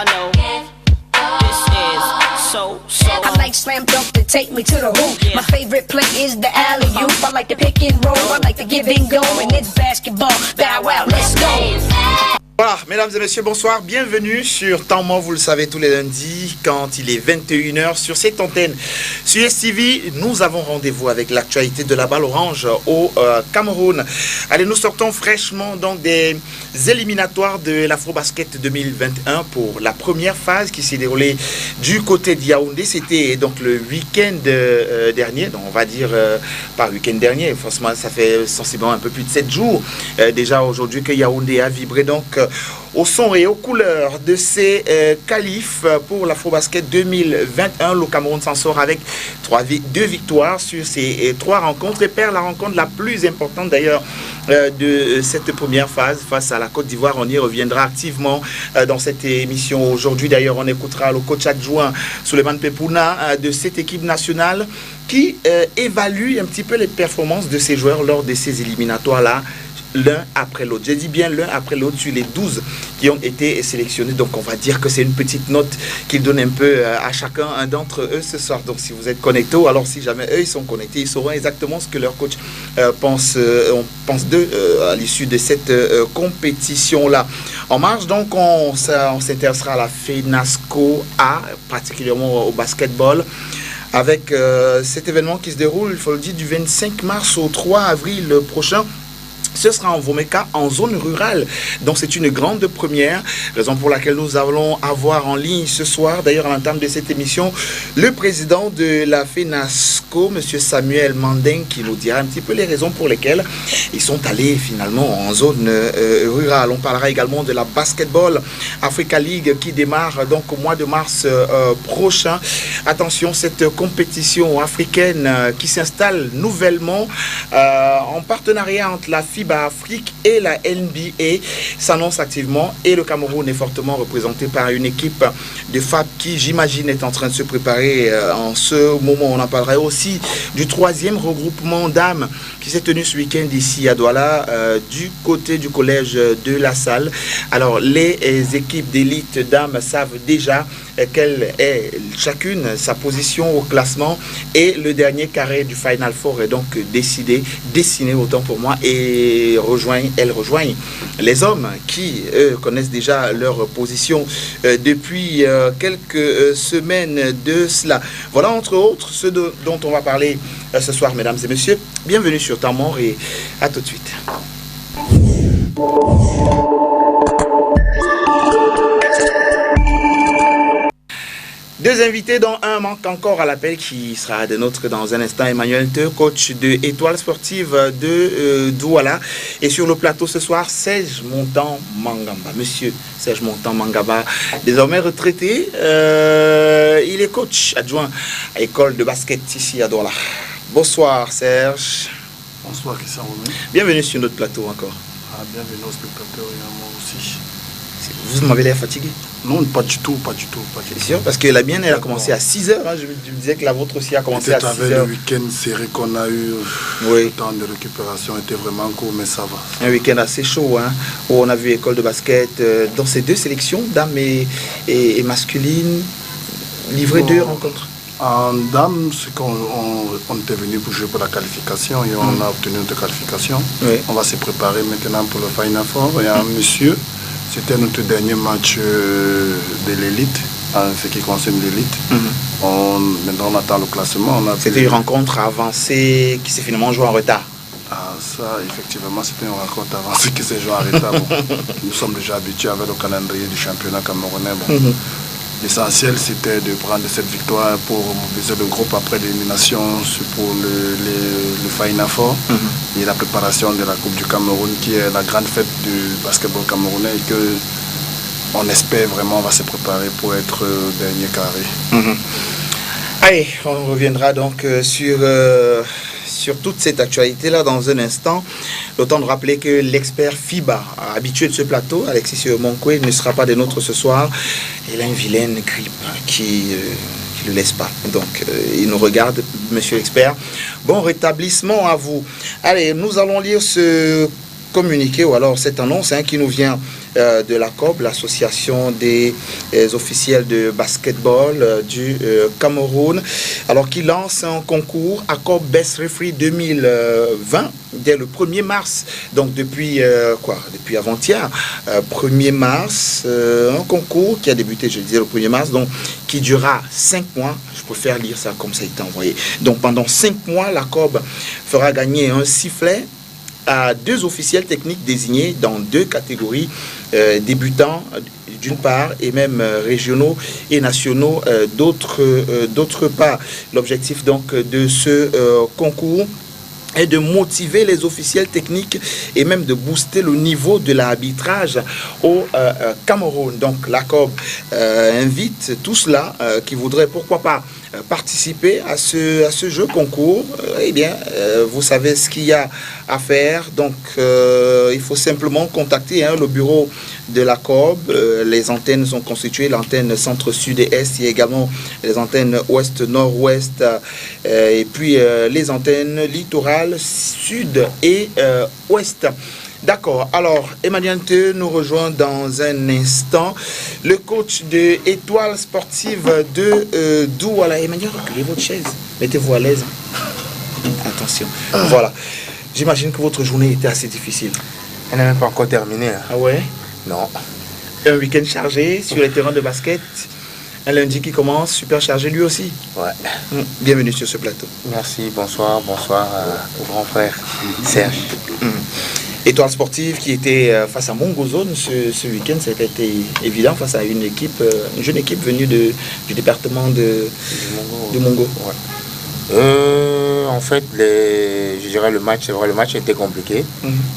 know. This is so. I like slam dunk to take me to the hoop. My favorite play is the alley-oop. I like the pick and roll, I like the give and go. And it's basketball, bow wow, let's go. Voilà, mesdames et messieurs, bonsoir, bienvenue sur Temps Mort, vous le savez, tous les lundis, quand il est 21h, sur cette antenne. Sur STV, nous avons rendez-vous avec l'actualité de la balle orange au Cameroun. Allez, nous sortons fraîchement donc des éliminatoires de l'Afrobasket 2021 pour la première phase qui s'est déroulée du côté de Yaoundé. C'était donc le week-end dernier, donc on va dire, pas week-end dernier, forcément ça fait sensiblement un peu plus de 7 jours déjà aujourd'hui que Yaoundé a vibré donc au son et aux couleurs de ces qualifs pour l'Afrobasket 2021. Le Cameroun s'en sort avec 2 victoires sur ces 3 rencontres et perd la rencontre la plus importante d'ailleurs de cette première phase face à la Côte d'Ivoire. On y reviendra activement dans cette émission aujourd'hui. D'ailleurs, on écoutera le coach adjoint Souleymane Pepouna de cette équipe nationale qui évalue un petit peu les performances de ces joueurs lors de ces éliminatoires-là, l'un après l'autre. J'ai dit bien l'un après l'autre sur les 12 qui ont été sélectionnés. Donc on va dire que c'est une petite note qu'il donne un peu à chacun d'entre eux ce soir. Donc si vous êtes connectés, ou alors si jamais eux ils sont connectés, ils sauront exactement ce que leur coach pense d'eux à l'issue de cette compétition-là. En marche, donc on s'intéressera à la FENASCO A, particulièrement au basketball, avec cet événement qui se déroule, il faut le dire, du 25 mars au 3 avril prochain. Ce sera en Vomeka, en zone rurale. Donc c'est une grande première, raison pour laquelle nous allons avoir en ligne ce soir, d'ailleurs à l'entame de cette émission, le président de la FENASCO, M. Samuel Mandeng, qui nous dira un petit peu les raisons pour lesquelles ils sont allés finalement en zone rurale. On parlera également de la Basketball Africa League qui démarre donc au mois de mars prochain. Attention, cette compétition africaine qui s'installe nouvellement en partenariat entre la FIBA Afrique et la NBA s'annonce activement et le Cameroun est fortement représenté par une équipe de FAB qui, j'imagine, est en train de se préparer en ce moment. On en parlera aussi du 3e regroupement d'âmes qui s'est tenu ce week-end ici à Douala du côté du collège de La Salle. Alors les équipes d'élite d'âmes savent déjà quelle est chacune sa position au classement et le dernier carré du Final Four est donc dessiné autant pour moi et elles rejoignent les hommes qui, eux, connaissent déjà leur position depuis quelques semaines de cela. Voilà, entre autres, ce dont on va parler ce soir, mesdames et messieurs. Bienvenue sur Temps Mort et à tout de suite. Deux invités, dont un manque encore à l'appel qui sera de notre dans un instant. Emmanuel Teu, coach de Étoile Sportive de Douala. Et sur le plateau ce soir, Serge Montan Mangaba. Monsieur Serge Montan Mangaba, désormais retraité. Il est coach adjoint à l'école de basket ici à Douala. Bonsoir Serge. Bonsoir Christian Romain. Bienvenue sur notre plateau encore. Bienvenue aux spectateurs et à moi aussi. Vous m'avez l'air fatigué? Non, pas du tout. C'est sûr, parce que la mienne, elle a commencé à 6h. Hein. Je me disais que la vôtre aussi a commencé à 6h. Avec le week-end serré qu'on a eu, oui. Le temps de récupération était vraiment court, mais ça va. Un week-end assez chaud, hein, où on a vu école de basket dans ces 2 sélections, dames et masculines, livrées 2 rencontres. En dames, c'est qu'on était venu pour jouer pour la qualification et on a obtenu notre qualification. Oui. On va se préparer maintenant pour le Final Four. Et un monsieur, c'était notre dernier match de l'élite, en ce qui concerne l'élite. Maintenant, on attend le classement. C'était une rencontre avancée qui s'est finalement jouée en retard. Ça, effectivement, c'était une rencontre avancée qui s'est jouée en retard. Nous sommes déjà habitués avec le calendrier du championnat camerounais. L'essentiel, c'était de prendre cette victoire pour mobiliser le groupe après l'élimination pour le Final Four et la préparation de la Coupe du Cameroun, qui est la grande fête du basketball camerounais et que on espère vraiment va se préparer pour être dernier carré. Allez, on reviendra donc sur toute cette actualité-là dans un instant. Autant de rappeler que l'expert FIBA, habitué de ce plateau, Alexis Monkwe, ne sera pas des nôtres ce soir. Il a une vilaine grippe qui ne le laisse pas. Donc, il nous regarde, monsieur l'expert. Bon rétablissement à vous. Allez, nous allons lire ce communiqué, ou alors cette annonce qui nous vient de la COB, l'association des officiels de basketball du Cameroun, alors qui lance un concours ACOB Best Referee 2020 dès le 1er mars, donc depuis depuis avant-hier, 1er mars, un concours qui a débuté, je le disais, le 1er mars, donc qui durera 5 mois. Je préfère lire ça comme ça a été envoyé. Donc pendant 5 mois, la COB fera gagner un sifflet à 2 officiels techniques désignés dans 2 catégories, débutants d'une part et même régionaux et nationaux d'autre part. L'objectif donc de ce concours est de motiver les officiels techniques et même de booster le niveau de l'arbitrage au Cameroun. Donc la COB invite tous ceux-là qui voudraient pourquoi pas participer à ce jeu concours. Eh bien, vous savez ce qu'il y a à faire. Donc il faut simplement contacter le bureau de la COB. Les antennes sont constituées, l'antenne centre-sud et est. Il y a également les antennes ouest-nord-ouest et puis les antennes littorales sud et ouest. D'accord. Alors, Emmanuel Te nous rejoint dans un instant. Le coach de Étoile Sportive de Douala. Emmanuel, reculez votre chaise. Mettez-vous à l'aise. Attention. Voilà. J'imagine que votre journée était assez difficile. Elle n'est même pas encore terminée. Ah ouais? Non. Un week-end chargé sur les terrains de basket. Un lundi qui commence, super chargé lui aussi. Ouais. Bienvenue sur ce plateau. Merci, bonsoir au grand frère Serge. Étoile Sportive qui était face à Mongozone ce week-end, ça a été évident face à une jeune équipe venue du département de Mongo. Ouais. En fait, je dirais le match a été compliqué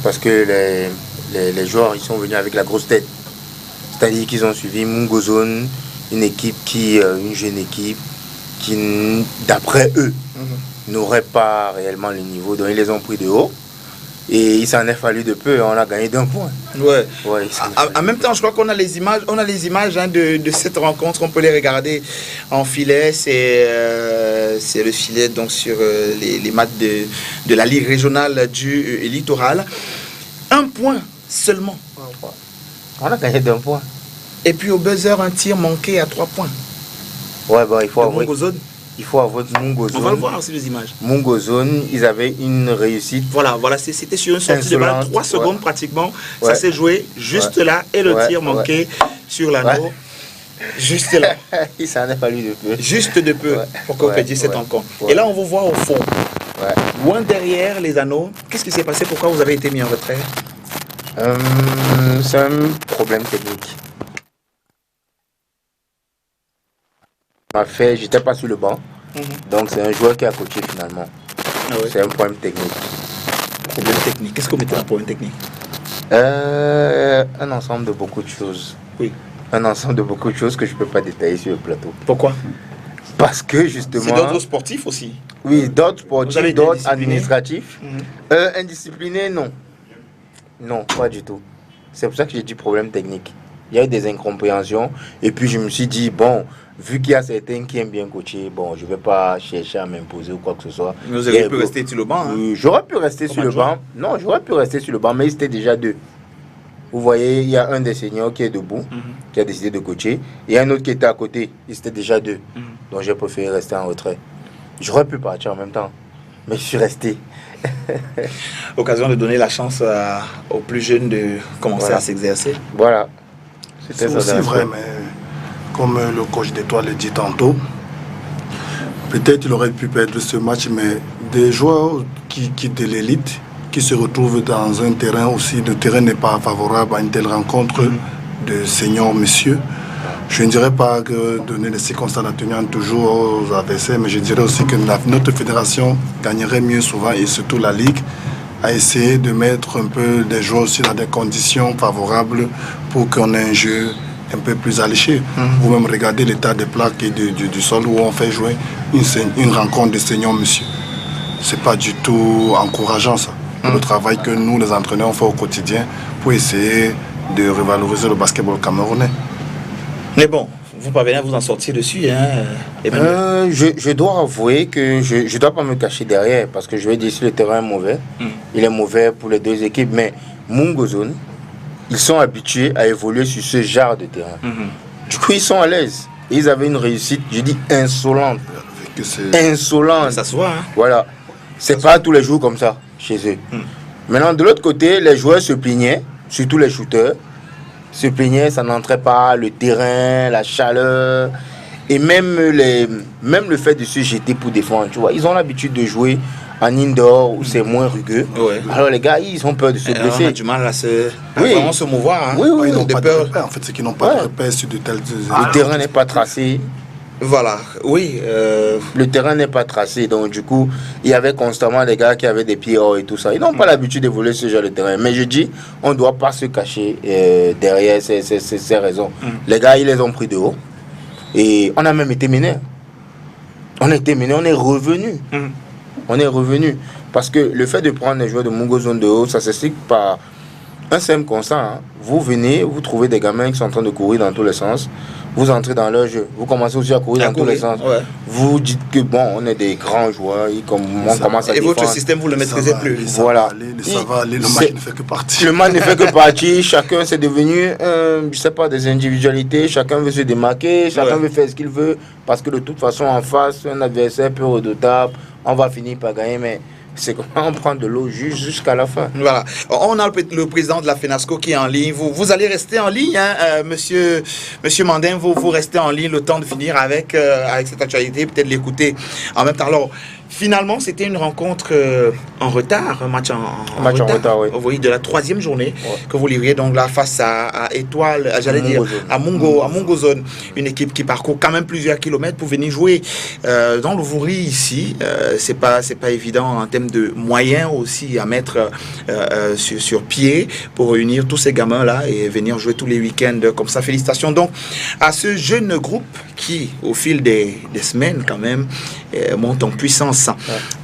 parce que les joueurs ils sont venus avec la grosse tête. C'est-à-dire qu'ils ont suivi Mongozone, une jeune équipe qui, d'après eux, n'aurait pas réellement le niveau, donc ils les ont pris de haut. Et il s'en est fallu de peu, on a gagné d'1 point. Ouais. En même temps, je crois qu'on a les images, de cette rencontre, on peut les regarder en filet. C'est le filet donc sur les matchs de la Ligue régionale du littoral. 1 point seulement. On a gagné d'1 point. Et puis au buzzer, un tir manqué à 3 points. Ouais, bon, il faut avouer Mongozone. On va le voir sur les images. Mongozone, ils avaient une réussite. Voilà, c'était sur une sortie de balle, 3 secondes pratiquement. Ça s'est joué juste là et le tir manqué sur l'anneau. Ouais. Juste là. Il s'en est fallu de peu. Juste de peu pour qu'on perdit cette rencontre. Et là, on vous voit au fond. Loin derrière les anneaux. Qu'est-ce qui s'est passé? Pourquoi vous avez été mis en retrait? C'est un problème technique. J'étais pas sur le banc, donc c'est un joueur qui a coaché finalement. C'est un problème technique. Problème technique. Qu'est-ce qu'on mettait en problème technique? Un ensemble de beaucoup de choses. Oui. Un ensemble de beaucoup de choses que je peux pas détailler sur le plateau. Pourquoi? Parce que justement. C'est d'ordre sportif aussi. Oui, d'ordre sportif, d'ordre administratif. Indiscipliné, non. Non, pas du tout. C'est pour ça que j'ai dit problème technique. Il y a eu des incompréhensions et puis je me suis dit bon. Vu qu'il y a certains qui aiment bien coacher, bon, je ne vais pas chercher à m'imposer ou quoi que ce soit. Mais vous auriez pu rester sur le banc. J'aurais pu rester sur le banc. Non, j'aurais pu rester sur le banc, mais ils étaient déjà 2. Vous voyez, il y a un des seniors qui est debout, qui a décidé de coacher. Et un autre qui était à côté, ils étaient déjà 2. Donc j'ai préféré rester en retrait. J'aurais pu partir en même temps, mais je suis resté. Occasion de donner la chance aux plus jeunes de commencer à s'exercer. Voilà. C'est aussi vrai, mais comme le coach d'Étoile le dit tantôt, peut-être il aurait pu perdre ce match, mais des joueurs qui quittent l'élite, qui se retrouvent dans un terrain aussi, le terrain n'est pas favorable à une telle rencontre de seniors messieurs. Je ne dirais pas que donner les circonstances atténuantes toujours aux adversaires, mais je dirais aussi que notre fédération gagnerait mieux souvent, et surtout la Ligue, à essayer de mettre un peu des joueurs aussi dans des conditions favorables pour qu'on ait un jeu un peu plus alléché. Vous-même regardez l'état des plaques et du sol où on fait jouer une rencontre de seniors monsieur. C'est pas du tout encourageant ça. Le travail que nous, les entraîneurs, on fait au quotidien pour essayer de revaloriser le basketball camerounais. Mais bon, vous parvenez à vous en sortir dessus, hein, je dois avouer que je ne dois pas me cacher derrière, parce que je vais dire si le terrain est mauvais, il est mauvais pour les 2 équipes, mais Mongozone, ils sont habitués à évoluer sur ce genre de terrain. Du coup, ils sont à l'aise. Ils avaient une réussite, je dis, insolente. Insolente. Ça se voit, hein. Voilà. C'est pas tous les jours comme ça, chez eux. Maintenant, de l'autre côté, les joueurs se plaignaient, surtout les shooters, se plaignaient, ça n'entrait pas, le terrain, la chaleur, et même le fait de se jeter pour défendre, tu vois. Ils ont l'habitude de jouer en indoor où c'est moins rugueux. Ouais. Alors les gars, ils ont peur de se blesser. On a du mal à Oui. vraiment se mouvoir. Hein. Oui, oui, Ils n'ont de pas peur. de repères. En fait, c'est qu'ils n'ont pas de repères sur de telles... Le terrain n'est pas tracé. Voilà, oui. Le terrain n'est pas tracé, donc du coup, il y avait constamment des gars qui avaient des pieds hors et tout ça. Ils n'ont pas l'habitude d'évoluer ce genre de terrain. Mais je dis, on ne doit pas se cacher derrière ces raisons. Les gars, ils les ont pris de haut. Et on a même été menés. On a été menés, on est revenu. On est revenu. Parce que le fait de prendre les joueurs de Mungo Zone de haut, ça s'explique par un simple constat. Hein. Vous venez, vous trouvez des gamins qui sont en train de courir dans tous les sens. Vous entrez dans leur jeu. Vous commencez aussi à courir dans tous les sens. Ouais. Vous dites que bon, on est des grands joueurs. On commence à Et défendre. votre système, vous ne le maîtrisez plus. Voilà. Ça va aller, le match ne fait que partir. Le match ne fait que partir. Chacun c'est devenu, je sais pas, des individualités. Chacun veut se démarquer. Chacun veut faire ce qu'il veut. Parce que de toute façon, en face, un adversaire peu redoutable. On va finir par gagner, mais c'est comment on prend de l'eau jusqu'à la fin. Voilà. On a le président de la FENASCO qui est en ligne. Vous allez rester en ligne, hein, monsieur Mandin, vous restez en ligne le temps de finir avec cette actualité, peut-être l'écouter en même temps. Alors, finalement, c'était une rencontre en retard, un match en retard, oui. Vous voyez, de la 3e journée que vous livriez donc là face à Étoile, j'allais dire à Mungo Zone, une équipe qui parcourt quand même plusieurs kilomètres pour venir jouer dans le Vouri ici. C'est pas évident en termes de moyens aussi à mettre sur pied pour réunir tous ces gamins là et venir jouer tous les week-ends comme ça. Félicitations donc à ce jeune groupe qui, au fil des semaines quand même, monte en puissance.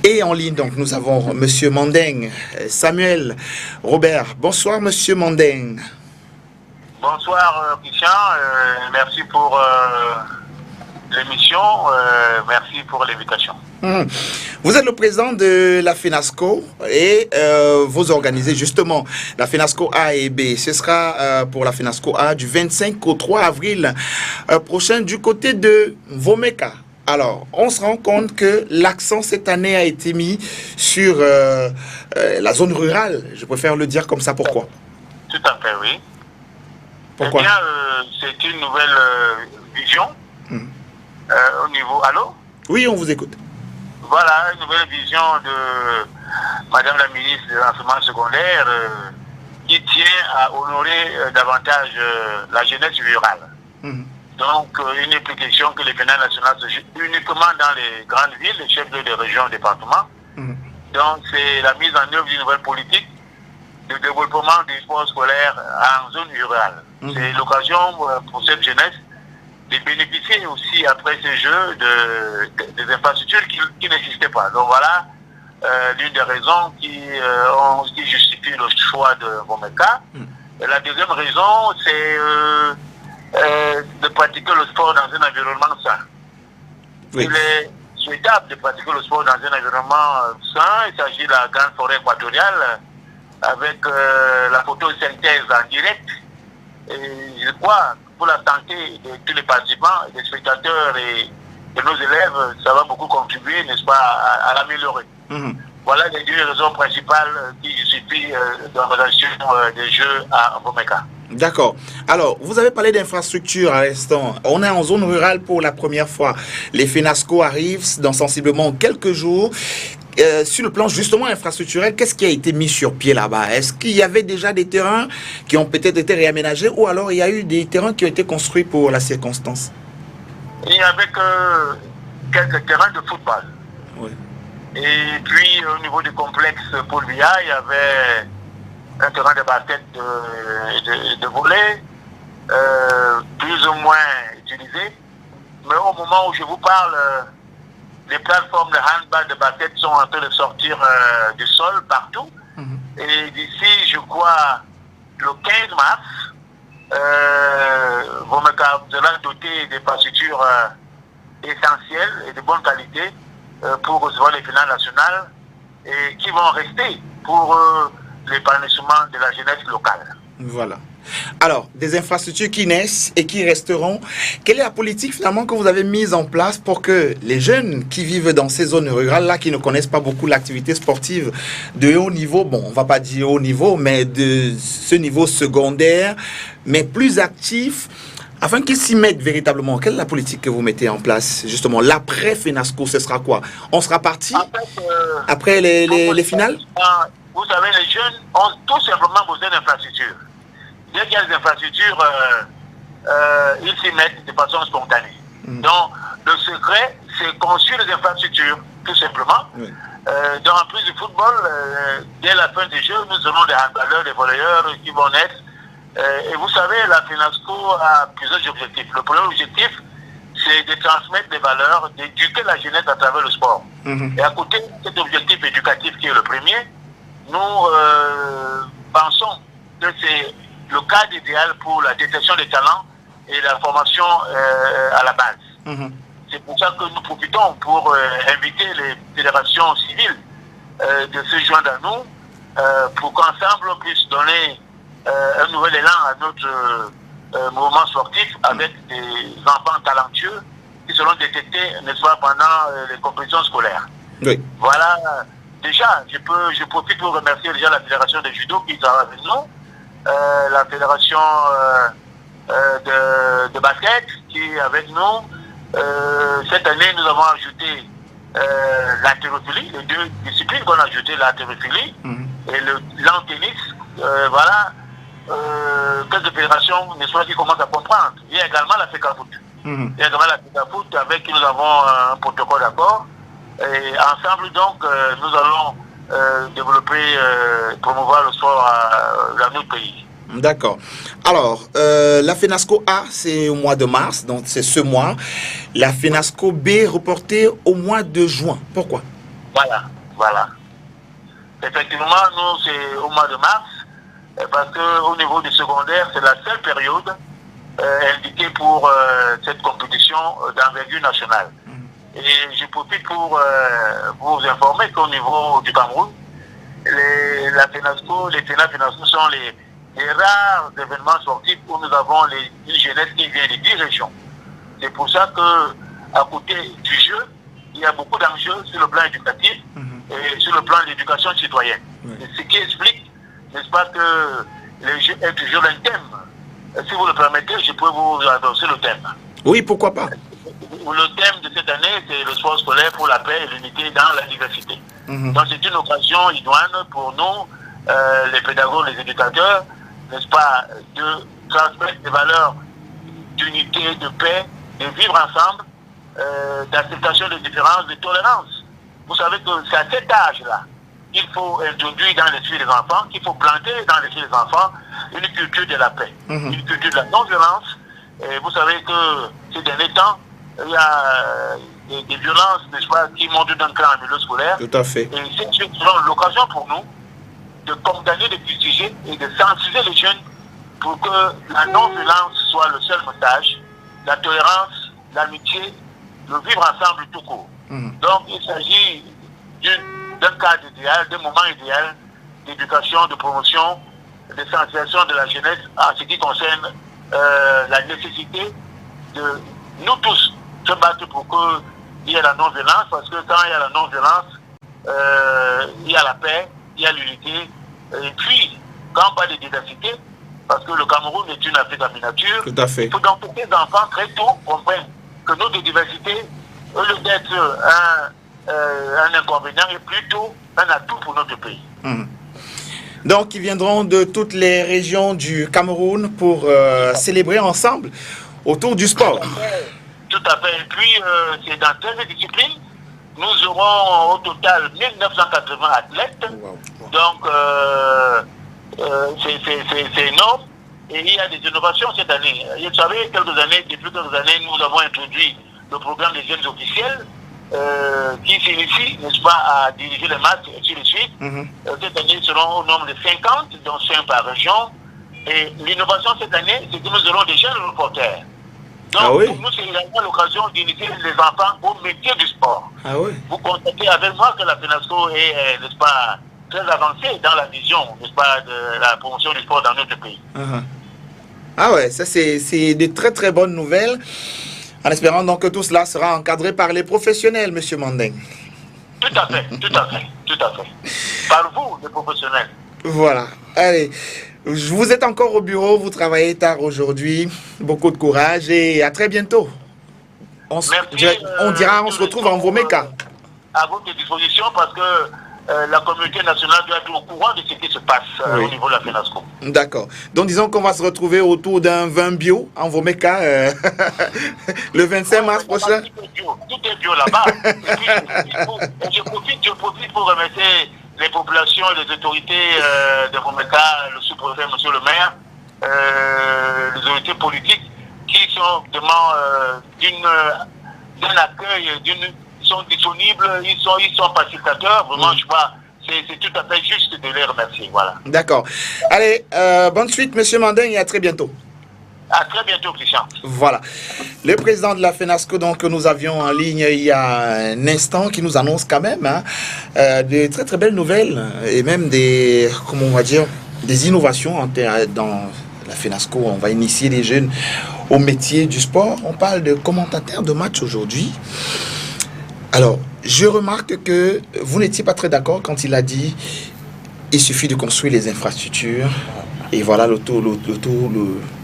Et en ligne, donc, nous avons Monsieur Mandeng, Samuel Robert. Bonsoir, Monsieur Mandeng. Bonsoir, Christian. Merci pour l'émission. Merci pour l'invitation. Vous êtes le président de la FENASCO et vous organisez justement la FENASCO A et B. Ce sera pour la FENASCO A du 25 au 3 avril prochain du côté de Vomeka. Alors, on se rend compte que l'accent cette année a été mis sur la zone rurale. Je préfère le dire comme ça. Pourquoi? Tout à fait, oui. Pourquoi? Eh bien, c'est une nouvelle vision au niveau... Allô? Oui, on vous écoute. Voilà, une nouvelle vision de Madame la ministre de l'enseignement secondaire qui tient à honorer davantage la jeunesse rurale. Donc, il n'est plus question que les finales nationales se jouent uniquement dans les grandes villes, les chefs de région, département. Donc, c'est la mise en œuvre d'une nouvelle politique de développement des sports scolaires en zone rurale. C'est l'occasion pour cette jeunesse de bénéficier aussi, après ces jeux, des infrastructures qui n'existaient pas. Donc, voilà l'une des raisons qui justifie le choix de Vomeka. Et la deuxième raison, c'est... de pratiquer le sport dans un environnement sain. Oui. Il est souhaitable de pratiquer le sport dans un environnement sain. Il s'agit de la grande forêt équatoriale avec la photosynthèse en direct. Et je crois pour la santé de tous les participants, des spectateurs et de nos élèves, ça va beaucoup contribuer, n'est-ce pas, à l'améliorer. Voilà les deux raisons principales qui justifient l'organisation des Jeux à Vomeka. D'accord. Alors, vous avez parlé d'infrastructure à l'instant. On est en zone rurale pour la première fois. Les FENASCO arrivent dans sensiblement quelques jours. Sur le plan justement infrastructurel, qu'est-ce qui a été mis sur pied là-bas? Est-ce qu'il y avait déjà des terrains qui ont peut-être été réaménagés ou alors il y a eu des terrains qui ont été construits pour la circonstance? Il y avait quelques terrains de football. Oui. Et puis au niveau du complexe Paul Biya, il y avait un terrain de basket de volley, plus ou moins utilisé. Mais au moment où je vous parle, les plateformes de handball, de basket sont en train de sortir du sol partout. Et d'ici, je crois, le 15 mars, Vomeka sera doté d'infrastructures essentielles et de bonne qualité pour recevoir les finales nationales et qui vont rester pour l'épanouissement de la jeunesse locale. Voilà. Alors, des infrastructures qui naissent et qui resteront. Quelle est la politique finalement que vous avez mise en place pour que les jeunes qui vivent dans ces zones rurales-là, qui ne connaissent pas beaucoup l'activité sportive de haut niveau, bon, on va pas dire haut niveau, mais de ce niveau secondaire, mais plus actifs, afin qu'ils s'y mettent véritablement? Quelle est la politique que vous mettez en place, justement? L'après FENASCO, ce sera quoi? On sera parti après les finales? Vous savez, les jeunes ont tout simplement besoin d'infrastructures. Dès qu'il y a des infrastructures, ils s'y mettent de façon spontanée. Donc, le secret, c'est construire des infrastructures, tout simplement. Oui. Donc, en plus du football, dès la fin du jeu, nous aurons des handballeurs, des volleyeurs qui vont naître. Et vous savez, la FENASCO a plusieurs objectifs. Le premier objectif, c'est de transmettre des valeurs, d'éduquer la jeunesse à travers le sport. Et à côté de cet objectif éducatif qui est le premier, nous pensons que c'est le cadre idéal pour la détection des talents et la formation à la base. C'est pour ça que nous profitons pour inviter les fédérations civiles de se joindre à nous pour qu'ensemble on puisse donner un nouvel élan à notre mouvement sportif avec des enfants talentueux qui seront détectés, n'est-ce pas, pendant les compétitions scolaires. Oui. Voilà, déjà, je profite pour remercier déjà la fédération de judo qui travaille avec nous, la fédération de basket qui est avec nous. Cette année, nous avons ajouté l'haltérophilie, les deux disciplines qu'on a ajoutées, l'haltérophilie et le long tennis. Voilà, quelques fédérations, n'est-ce pas, qui commencent à comprendre. Il y a également la FECAFOOT. Il y a également la FECAFOOT avec qui nous avons un protocole d'accord. Et ensemble, donc, nous allons développer, promouvoir le sport dans notre pays. D'accord. Alors, la FENASCO A, c'est au mois de mars, donc c'est ce mois. La FENASCO B, reportée au mois de juin. Pourquoi? Voilà. Effectivement, nous, c'est au mois de mars, parce qu'au niveau du secondaire, c'est la seule période indiquée pour cette compétition d'envergure nationale. Et je profite pour vous informer qu'au niveau du Cameroun, la FENASCO, les FENASCO sont les rares événements sportifs où nous avons une jeunesse qui vient de 10 régions. C'est pour ça qu'à côté du jeu, il y a beaucoup d'enjeux sur le plan éducatif et sur le plan de l'éducation citoyenne. Ce qui explique, n'est-ce pas, que les jeux est toujours un thème. Si vous le permettez, je peux vous annoncer le thème. Oui, pourquoi pas? Le thème de cette année, c'est le sport scolaire pour la paix et l'unité dans la diversité. Donc c'est une occasion idoine pour nous, les pédagogues, les éducateurs, n'est-ce pas, de transmettre des valeurs d'unité, de paix, de vivre ensemble, d'acceptation des différences, de tolérance. Vous savez que c'est à cet âge-là qu'il faut introduire dans l'esprit des enfants, qu'il faut planter dans l'esprit des enfants une culture de la paix, une culture de la non-violence. Et vous savez que ces derniers temps, il y a des violences, n'est-ce pas, qui montent d'un cran en milieu scolaire. Tout à fait. Et c'est l'occasion pour nous de condamner, de fustiger et de sensibiliser les jeunes pour que la non-violence soit le seul message, la tolérance, l'amitié, le vivre ensemble tout court. Donc il s'agit d'un cadre idéal, d'un moment idéal d'éducation, de promotion, de sensibilisation de la jeunesse en ce qui concerne la nécessité de nous tous se battre pour qu'il y ait la non-violence, parce que quand il y a la non-violence, il y a la paix, il y a l'unité, et puis, quand on parle de diversité, parce que le Cameroun est une Afrique en miniature, tout à fait. Il faut donc que les enfants très tôt comprennent que notre diversité, au lieu d'être un inconvénient, est plutôt un atout pour notre pays. Donc, ils viendront de toutes les régions du Cameroun pour célébrer ensemble autour du sport. Tout à fait. Et puis, c'est dans 13 disciplines. Nous aurons au total 1980 athlètes. Donc, c'est énorme. Et il y a des innovations cette année. Vous savez, depuis quelques années, nous avons introduit le programme des jeunes officiels qui s'initie, n'est-ce pas, à diriger les matchs et ainsi de suite. Cette année, ils seront au nombre de 50, dont 5 par région. Et l'innovation cette année, c'est que nous aurons des jeunes reporters. Donc, pour nous, c'est également l'occasion d'initier les enfants au métier du sport. Vous constatez avec moi que la FENASCO est, n'est-ce pas, très avancé dans la vision, n'est-ce pas, de la promotion du sport dans notre pays. Ah ouais, ça c'est de très très bonnes nouvelles. En espérant donc que tout cela sera encadré par les professionnels, Monsieur Mandeng. Tout à fait, tout à fait, tout à fait. Par vous, les professionnels. Voilà. Allez, vous êtes encore au bureau, vous travaillez tard aujourd'hui. Beaucoup de courage et à très bientôt. On se retrouve en Vomeka. À votre disposition parce que la communauté nationale doit être au courant de ce qui se passe au niveau de la FENASCO. D'accord. Donc disons qu'on va se retrouver autour d'un vin bio en Vomeka le 25 mars prochain. Tout est bio là-bas. Je profite pour remercier les populations et les autorités de Vomeka, le sous-préfet, monsieur le maire, les autorités politiques qui sont vraiment d'un accueil, ils sont disponibles, ils sont pacificateurs. Vraiment, je vois, c'est tout à fait juste de les remercier. Voilà. D'accord. Allez, bonne suite, monsieur Mandeng, et à très bientôt. À très bientôt, Christian. Voilà. Le président de la FENASCO, donc, que nous avions en ligne il y a un instant, qui nous annonce quand même de très très belles nouvelles et même des, comment on va dire, des innovations dans la FENASCO. On va initier les jeunes au métier du sport. On parle de commentateur de match aujourd'hui. Alors, je remarque que vous n'étiez pas très d'accord quand il a dit il suffit de construire les infrastructures et voilà le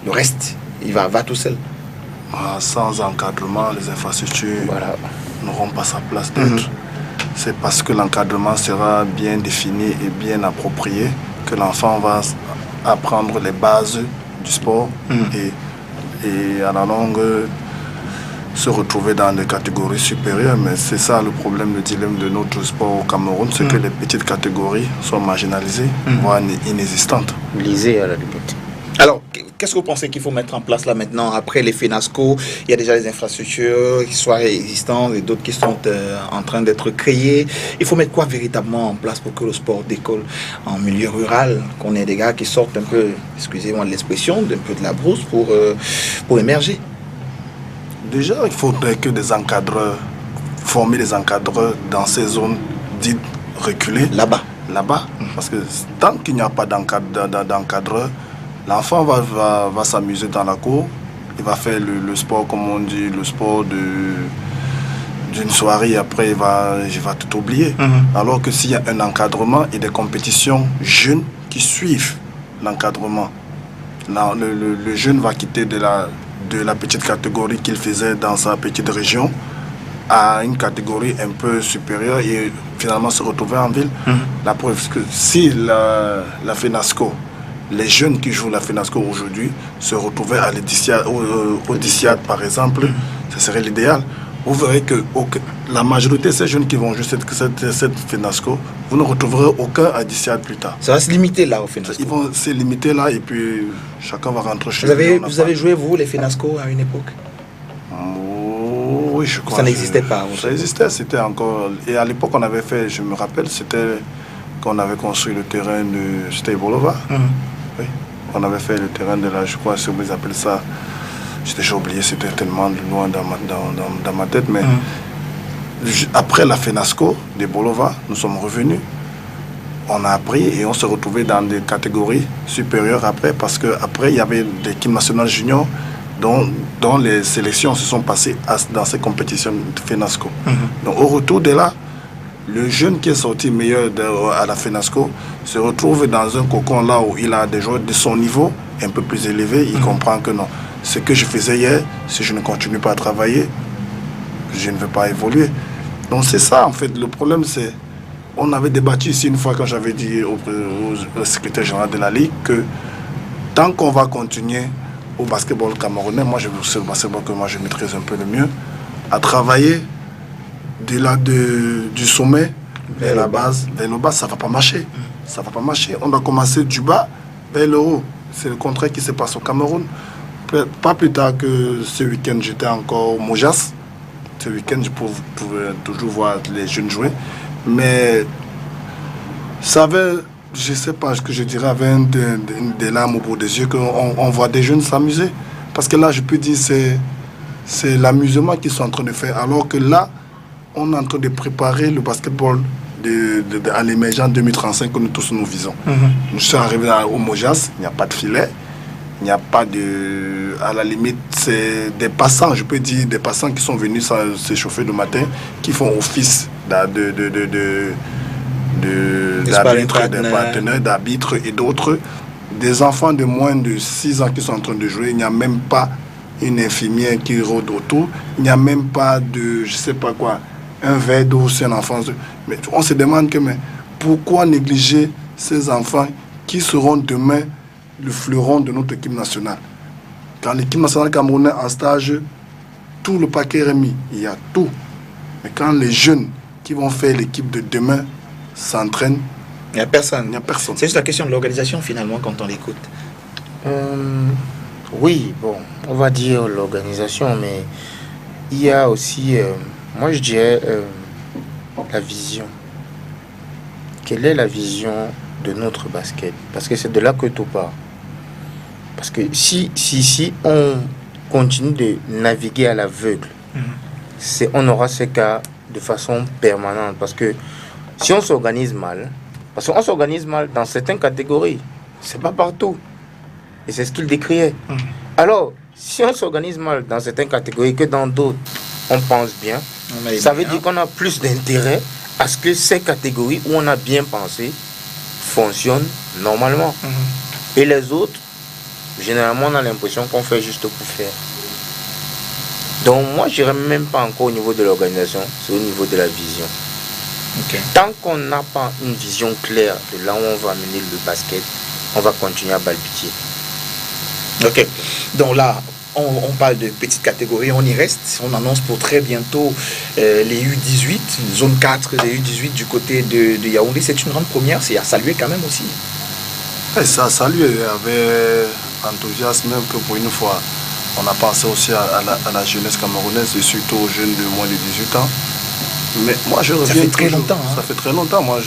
reste, il va tout seul. Sans encadrement, les infrastructures n'auront pas sa place d'être. C'est parce que l'encadrement sera bien défini et bien approprié que l'enfant va apprendre les bases du sport et à la longue se retrouver dans des catégories supérieures. Mais c'est ça le problème, le dilemme de notre sport au Cameroun, c'est que les petites catégories sont marginalisées, voire inexistantes. Lisées à la limite. Alors, qu'est-ce que vous pensez qu'il faut mettre en place là maintenant, après les FENASCO? Il y a déjà les infrastructures qui sont existantes et d'autres qui sont en train d'être créées. Il faut mettre quoi véritablement en place pour que le sport décolle en milieu rural, qu'on ait des gars qui sortent un peu, excusez-moi de l'expression, d'un peu de la brousse pour émerger? Déjà, il faudrait que des encadreurs, former des encadreurs dans ces zones dites reculées. Là-bas. Parce que tant qu'il n'y a pas d'encadreur, l'enfant va s'amuser dans la cour. Il va faire le sport, comme on dit, le sport d'une soirée. Après, il va tout oublier. Alors que s'il y a un encadrement et des compétitions jeunes qui suivent l'encadrement, le jeune va quitter de la petite catégorie qu'il faisait dans sa petite région à une catégorie un peu supérieure et finalement se retrouver en ville. La preuve, c'est que si la FENASCO, les jeunes qui jouent la FENASCO aujourd'hui se retrouvaient à au DICIAD par exemple, ce serait l'idéal. Vous verrez que la majorité de ces jeunes qui vont jouer cette FENASCO, vous ne retrouverez aucun à DICIAD plus tard. Ça va se limiter là au FENASCO. Ils vont se limiter là et puis chacun va rentrer chez lui. Vous avez joué, vous, les FENASCO à une époque? Oui, je crois. Ça n'existait pas. Ça existait, c'était encore... Et à l'époque, on avait fait, je me rappelle, c'était qu'on avait construit le terrain de... C'était Bolova. Oui. On avait fait le terrain de la... Je crois, si vous appelez ça... J'ai déjà oublié, c'était tellement loin dans ma tête. Mais après la FENASCO de Bolova, nous sommes revenus. On a appris et on s'est retrouvés dans des catégories supérieures après. Parce qu'après, il y avait l'équipe nationale junior dont les sélections se sont passées dans ces compétitions de FENASCO. Donc au retour de là, le jeune qui est sorti meilleur à la FENASCO se retrouve dans un cocon là où il a des joueurs de son niveau un peu plus élevé. Il comprend que non, ce que je faisais hier, si je ne continue pas à travailler, je ne vais pas évoluer. Donc c'est ça en fait. Le problème c'est, on avait débattu ici une fois quand j'avais dit au secrétaire général de la Ligue que tant qu'on va continuer au basketball camerounais, c'est le basketball que moi je maîtrise un peu le mieux, à travailler du sommet vers la base, vers le bas, ça ne va pas marcher. Ça va pas marcher. On doit commencer du bas vers le haut. C'est le contraire qui se passe au Cameroun. Pas plus tard que ce week-end, j'étais encore au Mojas. Ce week-end, je pouvais toujours voir les jeunes jouer. Mais ça avait, je ne sais pas ce que je dirais, avec des larmes au bout des yeux, qu'on voit des jeunes s'amuser. Parce que là, je peux dire, c'est l'amusement qu'ils sont en train de faire. Alors que là, on est en train de préparer le basketball à l'émergence 2035 que nous tous nous visons. Nous sommes arrivés au Mojas, il n'y a pas de filet, il n'y a pas de... À la limite, c'est des passants, je peux dire, des passants qui sont venus s'échauffer le matin, qui font office d'arbitre, des partenaires, d'arbitre et d'autres. Des enfants de moins de 6 ans qui sont en train de jouer, il n'y a même pas une infirmière qui rôde autour, il n'y a même pas de, je sais pas quoi, un verre d'eau c'est un enfant. Mais on se demande que, mais pourquoi négliger ces enfants qui seront demain le fleuron de notre équipe nationale? Quand l'équipe nationale camerounaise en stage, tout le paquet est remis, il y a tout. Mais quand les jeunes qui vont faire l'équipe de demain s'entraînent, il n'y a personne. Il n'y a personne. C'est juste la question de l'organisation finalement quand on l'écoute. Oui, bon, on va dire l'organisation, mais il y a aussi, moi je dirais, la vision. Quelle est la vision de notre basket? Parce que c'est de là que tout part. Parce que si on continue de naviguer à l'aveugle, on aura ce cas de façon permanente. Parce que si on s'organise mal, parce qu'on s'organise mal dans certaines catégories, c'est pas partout. Et c'est ce qu'il décriait. Alors, si on s'organise mal dans certaines catégories que dans d'autres, on pense bien, ça veut dire qu'on a plus d'intérêt à ce que ces catégories où on a bien pensé fonctionnent normalement. Et les autres, généralement, on a l'impression qu'on fait juste pour faire. Donc, moi, je n'irai même pas encore au niveau de l'organisation, c'est au niveau de la vision. Tant qu'on n'a pas une vision claire de là où on va amener le basket, on va continuer à balbutier. Ok. Donc là, on parle de petites catégories, on y reste. On annonce pour très bientôt les U18, zone 4 des U18 du côté de Yaoundé. C'est une grande première, c'est à saluer quand même aussi. Et ça a salué avec enthousiasme que pour une fois, on a pensé aussi à la jeunesse camerounaise et surtout aux jeunes de moins de 18 ans. Mais moi je reviens. Ça fait très longtemps. Ça fait très longtemps. Moi,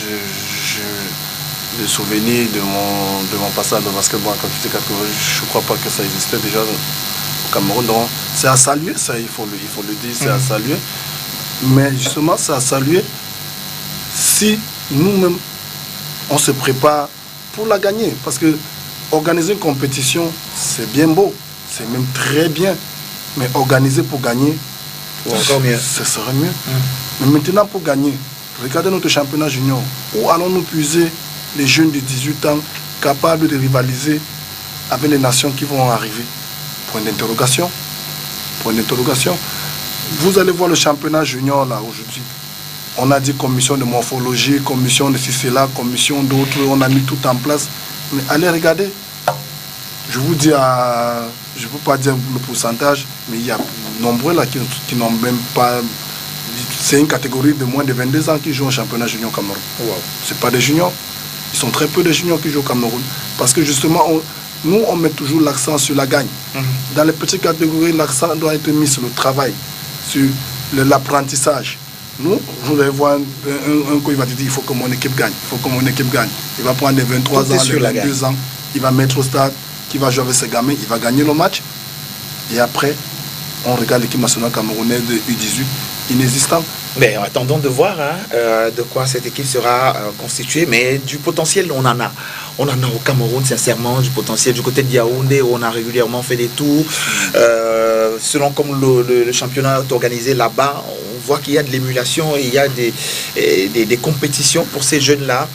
des souvenirs de mon passage de basketball en quantité catégorie, je ne crois pas que ça existait déjà au Cameroun. Donc, c'est à saluer, ça, il faut le dire, c'est à saluer. Mais justement, c'est à saluer si nous-mêmes, on se prépare pour la gagner. Parce que organiser une compétition, c'est bien beau, c'est même très bien. Mais organiser pour gagner, encore mieux. Ce serait mieux. Mais maintenant, pour gagner, regardez notre championnat junior. Où allons-nous puiser les jeunes de 18 ans capables de rivaliser avec les nations qui vont arriver? Point d'interrogation. Point d'interrogation. Vous allez voir le championnat junior là aujourd'hui. On a dit commission de morphologie, commission de ceci, là, commission d'autres, on a mis tout en place. Mais allez regarder. Je vous dis, je ne peux pas dire le pourcentage, mais il y a nombreux là qui n'ont même pas... C'est une catégorie de moins de 22 ans qui jouent au championnat junior au Cameroun. Wow. Ce n'est pas des juniors. Ils sont très peu de juniors qui jouent au Cameroun. Parce que justement, nous, on met toujours l'accent sur la gagne. Dans les petites catégories, l'accent doit être mis sur le travail, sur l'apprentissage. Nous, vous allez voir un coup, il va te dire, il faut que mon équipe gagne. Il faut que mon équipe gagne. Il va prendre les 23 ans, les 22 ans, il va mettre au stade, qui va jouer avec ses gamins, il va gagner le match. Et après, on regarde l'équipe nationale camerounaise de U18, inexistante. Mais attendons de voir de quoi cette équipe sera constituée. Mais du potentiel, on en a. On en a au Cameroun, sincèrement, du potentiel. Du côté de Yaoundé, où on a régulièrement fait des tours. Selon comme le championnat est organisé là-bas, on voit qu'il y a de l'émulation et il y a des compétitions pour ces jeunes-là.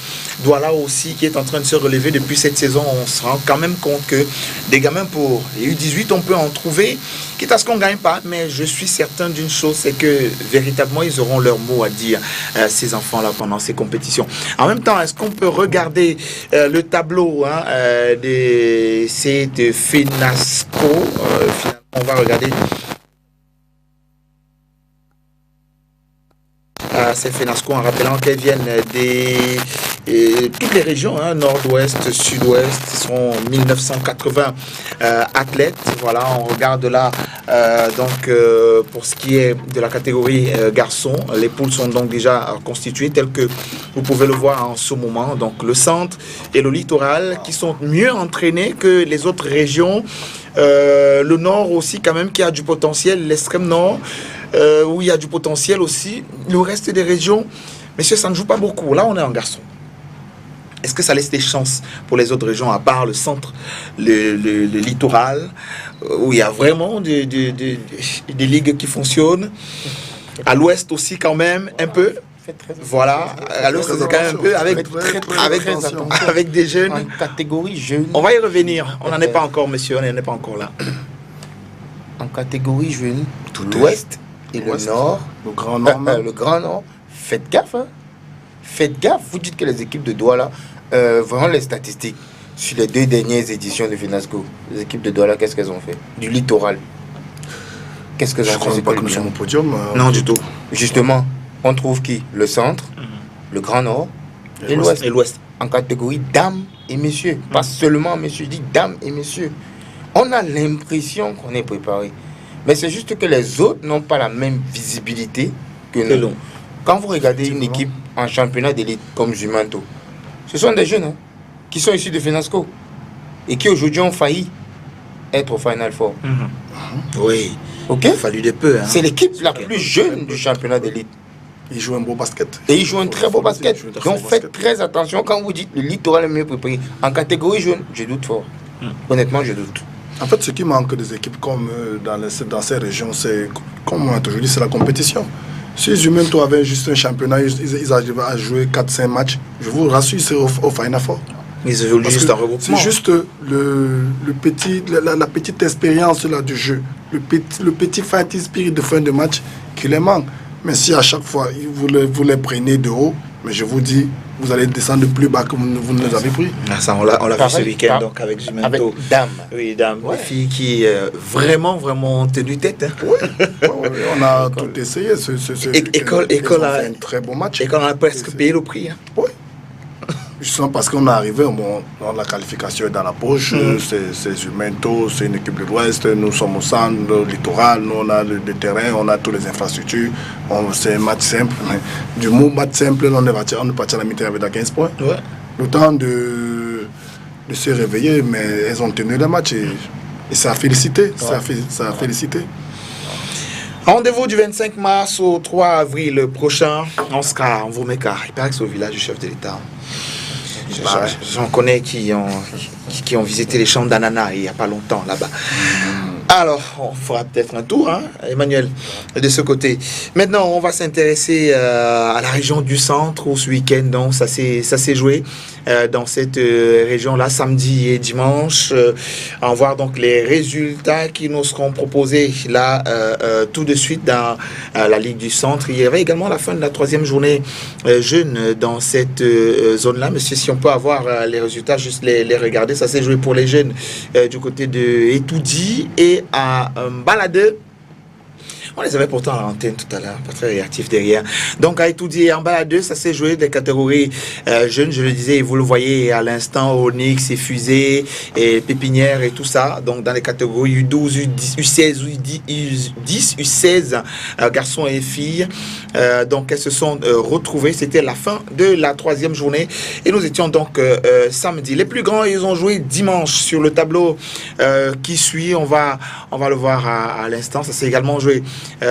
Douala aussi, qui est en train de se relever depuis cette saison, on se rend quand même compte que des gamins pour les U18, on peut en trouver, quitte à ce qu'on ne gagne pas. Mais je suis certain d'une chose, c'est que véritablement, ils auront leur mot à dire, ces enfants-là, pendant ces compétitions. En même temps, est-ce qu'on peut regarder le tableau c'est de FENASCO. Finalement, on va regarder. C'est FENASCO en rappelant qu'elles viennent toutes les régions, nord-ouest, sud-ouest, sont 1980 athlètes. Voilà, on regarde là, pour ce qui est de la catégorie garçons, les poules sont donc déjà constituées telles que vous pouvez le voir en ce moment. Donc le centre et le littoral qui sont mieux entraînés que les autres régions. Le nord aussi quand même qui a du potentiel, l'extrême nord où il y a du potentiel aussi. Le reste des régions, Monsieur, ça ne joue pas beaucoup. Là, on est en garçon. Est-ce que ça laisse des chances pour les autres régions, à part le centre, le littoral, où il y a vraiment des ligues qui fonctionnent? À l'ouest aussi, quand même, un peu. Voilà, à l'ouest, c'est quand même un peu avec des jeunes. En catégorie jeune. On va y revenir. On n'en est pas encore, monsieur, on n'en est pas encore là. En catégorie jeune, l'ouest et le nord. Le Grand Nord. Le Grand Nord. Faites gaffe, hein. Faites gaffe. Vous dites que les équipes de Douala, vraiment les statistiques, sur les 2 dernières éditions de Finasco, les équipes de Douala, qu'est-ce qu'elles ont fait? Du littoral. Qu'est-ce qu'elles Je ont ne crois fait? pas que nous sommes au podium. Non, du tout. Justement, on trouve qui? Le centre, le Grand Nord et l'ouest. Et l'ouest. En catégorie dames et messieurs. Pas seulement messieurs, je dis dames et messieurs. On a l'impression qu'on est préparé. Mais c'est juste que les autres n'ont pas la même visibilité que nous. Quand vous regardez une équipe en championnat d'élite comme Jumanto, ce sont des jeunes qui sont issus de Finasco et qui aujourd'hui ont failli être au Final Four. Oui. Ok. Il a fallu des peu. Hein. C'est l'équipe la plus jeune du championnat d'élite. Ils jouent un beau basket. Et ils jouent un très beau basket. Donc faites très attention quand vous dites le littoral est mieux préparé. En catégorie jeune, je doute fort. Honnêtement, je doute. En fait, ce qui manque des équipes comme dans ces régions, c'est, comme on a toujours dit, c'est la compétition. Si Jumento avait juste un championnat, ils arrivaient à jouer 4-5 matchs, je vous rassure, c'est au Final Four. Ils évoluent juste en regroupement. C'est juste la petite expérience là, du jeu, le petit fighting spirit de fin de match qui les manque. Mais si à chaque fois vous les prenez de haut, mais je vous dis, vous allez descendre plus bas que vous ne les avez pris. Ah, ça, on l'a vu ce week-end donc avec Jumento. Avec Dame. Oui, Dame. Ouais. Des filles qui vraiment tenu tête. Hein. Ouais, on a tout essayé. École a fait un très bon match. Et qu'on a presque payé le prix. Hein. Oui. Justement parce qu'on est arrivé, dans la qualification est dans la poche, c'est Jumento, c'est une équipe de l'Ouest, nous sommes au centre, le littoral, nous on a le terrain, on a toutes les infrastructures, c'est un match simple. Mais du mot match simple, on est parti à la mi-temps avec 15 points. Ouais. Le temps de se réveiller, mais elles ont tenu le match et ça a félicité. Ça a félicité. Rendez-vous du 25 mars au 3 avril prochain. On sera en Vomeka. Il paraît que c'est au village du chef de l'État. J'en connais qui ont visité les champs d'ananas il n'y a pas longtemps là-bas. Alors, on fera peut-être un tour, hein, Emmanuel, de ce côté. Maintenant, on va s'intéresser à la région du centre où ce week-end, donc, ça s'est joué dans cette région-là, samedi et dimanche. On va voir donc les résultats qui nous seront proposés là tout de suite dans la Ligue du Centre. Il y avait également la fin de la 3e journée jeune dans cette zone-là. Monsieur, si on peut avoir les résultats, juste les regarder. Ça s'est joué pour les jeunes du côté de Etoudi et à Balade. On les avait pourtant à l'antenne tout à l'heure, pas très réactifs derrière. Donc à Etoudi et en Balade, ça s'est joué des catégories jeunes, je le disais, et vous le voyez à l'instant, Onyx et Fusée et Pépinière et tout ça. Donc dans les catégories U12, U10, U16, U10, U16, garçons et filles. Donc elles se sont retrouvées. C'était la fin de la 3e journée. Et nous étions donc samedi. Les plus grands, ils ont joué dimanche sur le tableau qui suit. On va le voir à l'instant. Ça s'est également joué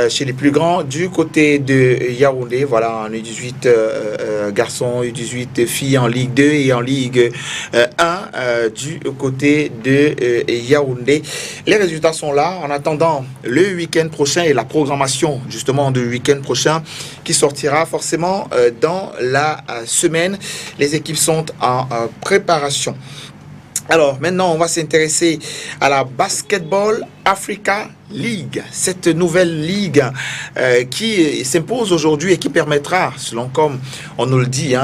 chez les plus grands du côté de Yaoundé, voilà, en U18 garçons, U18 filles en Ligue 2 et en Ligue 1 du côté de Yaoundé. Les résultats sont là en attendant le week-end prochain et la programmation justement du week-end prochain qui sortira forcément dans la semaine. Les équipes sont en préparation. Alors maintenant, on va s'intéresser à la Basketball Africa League, cette nouvelle ligue qui s'impose aujourd'hui et qui permettra, selon comme on nous le dit,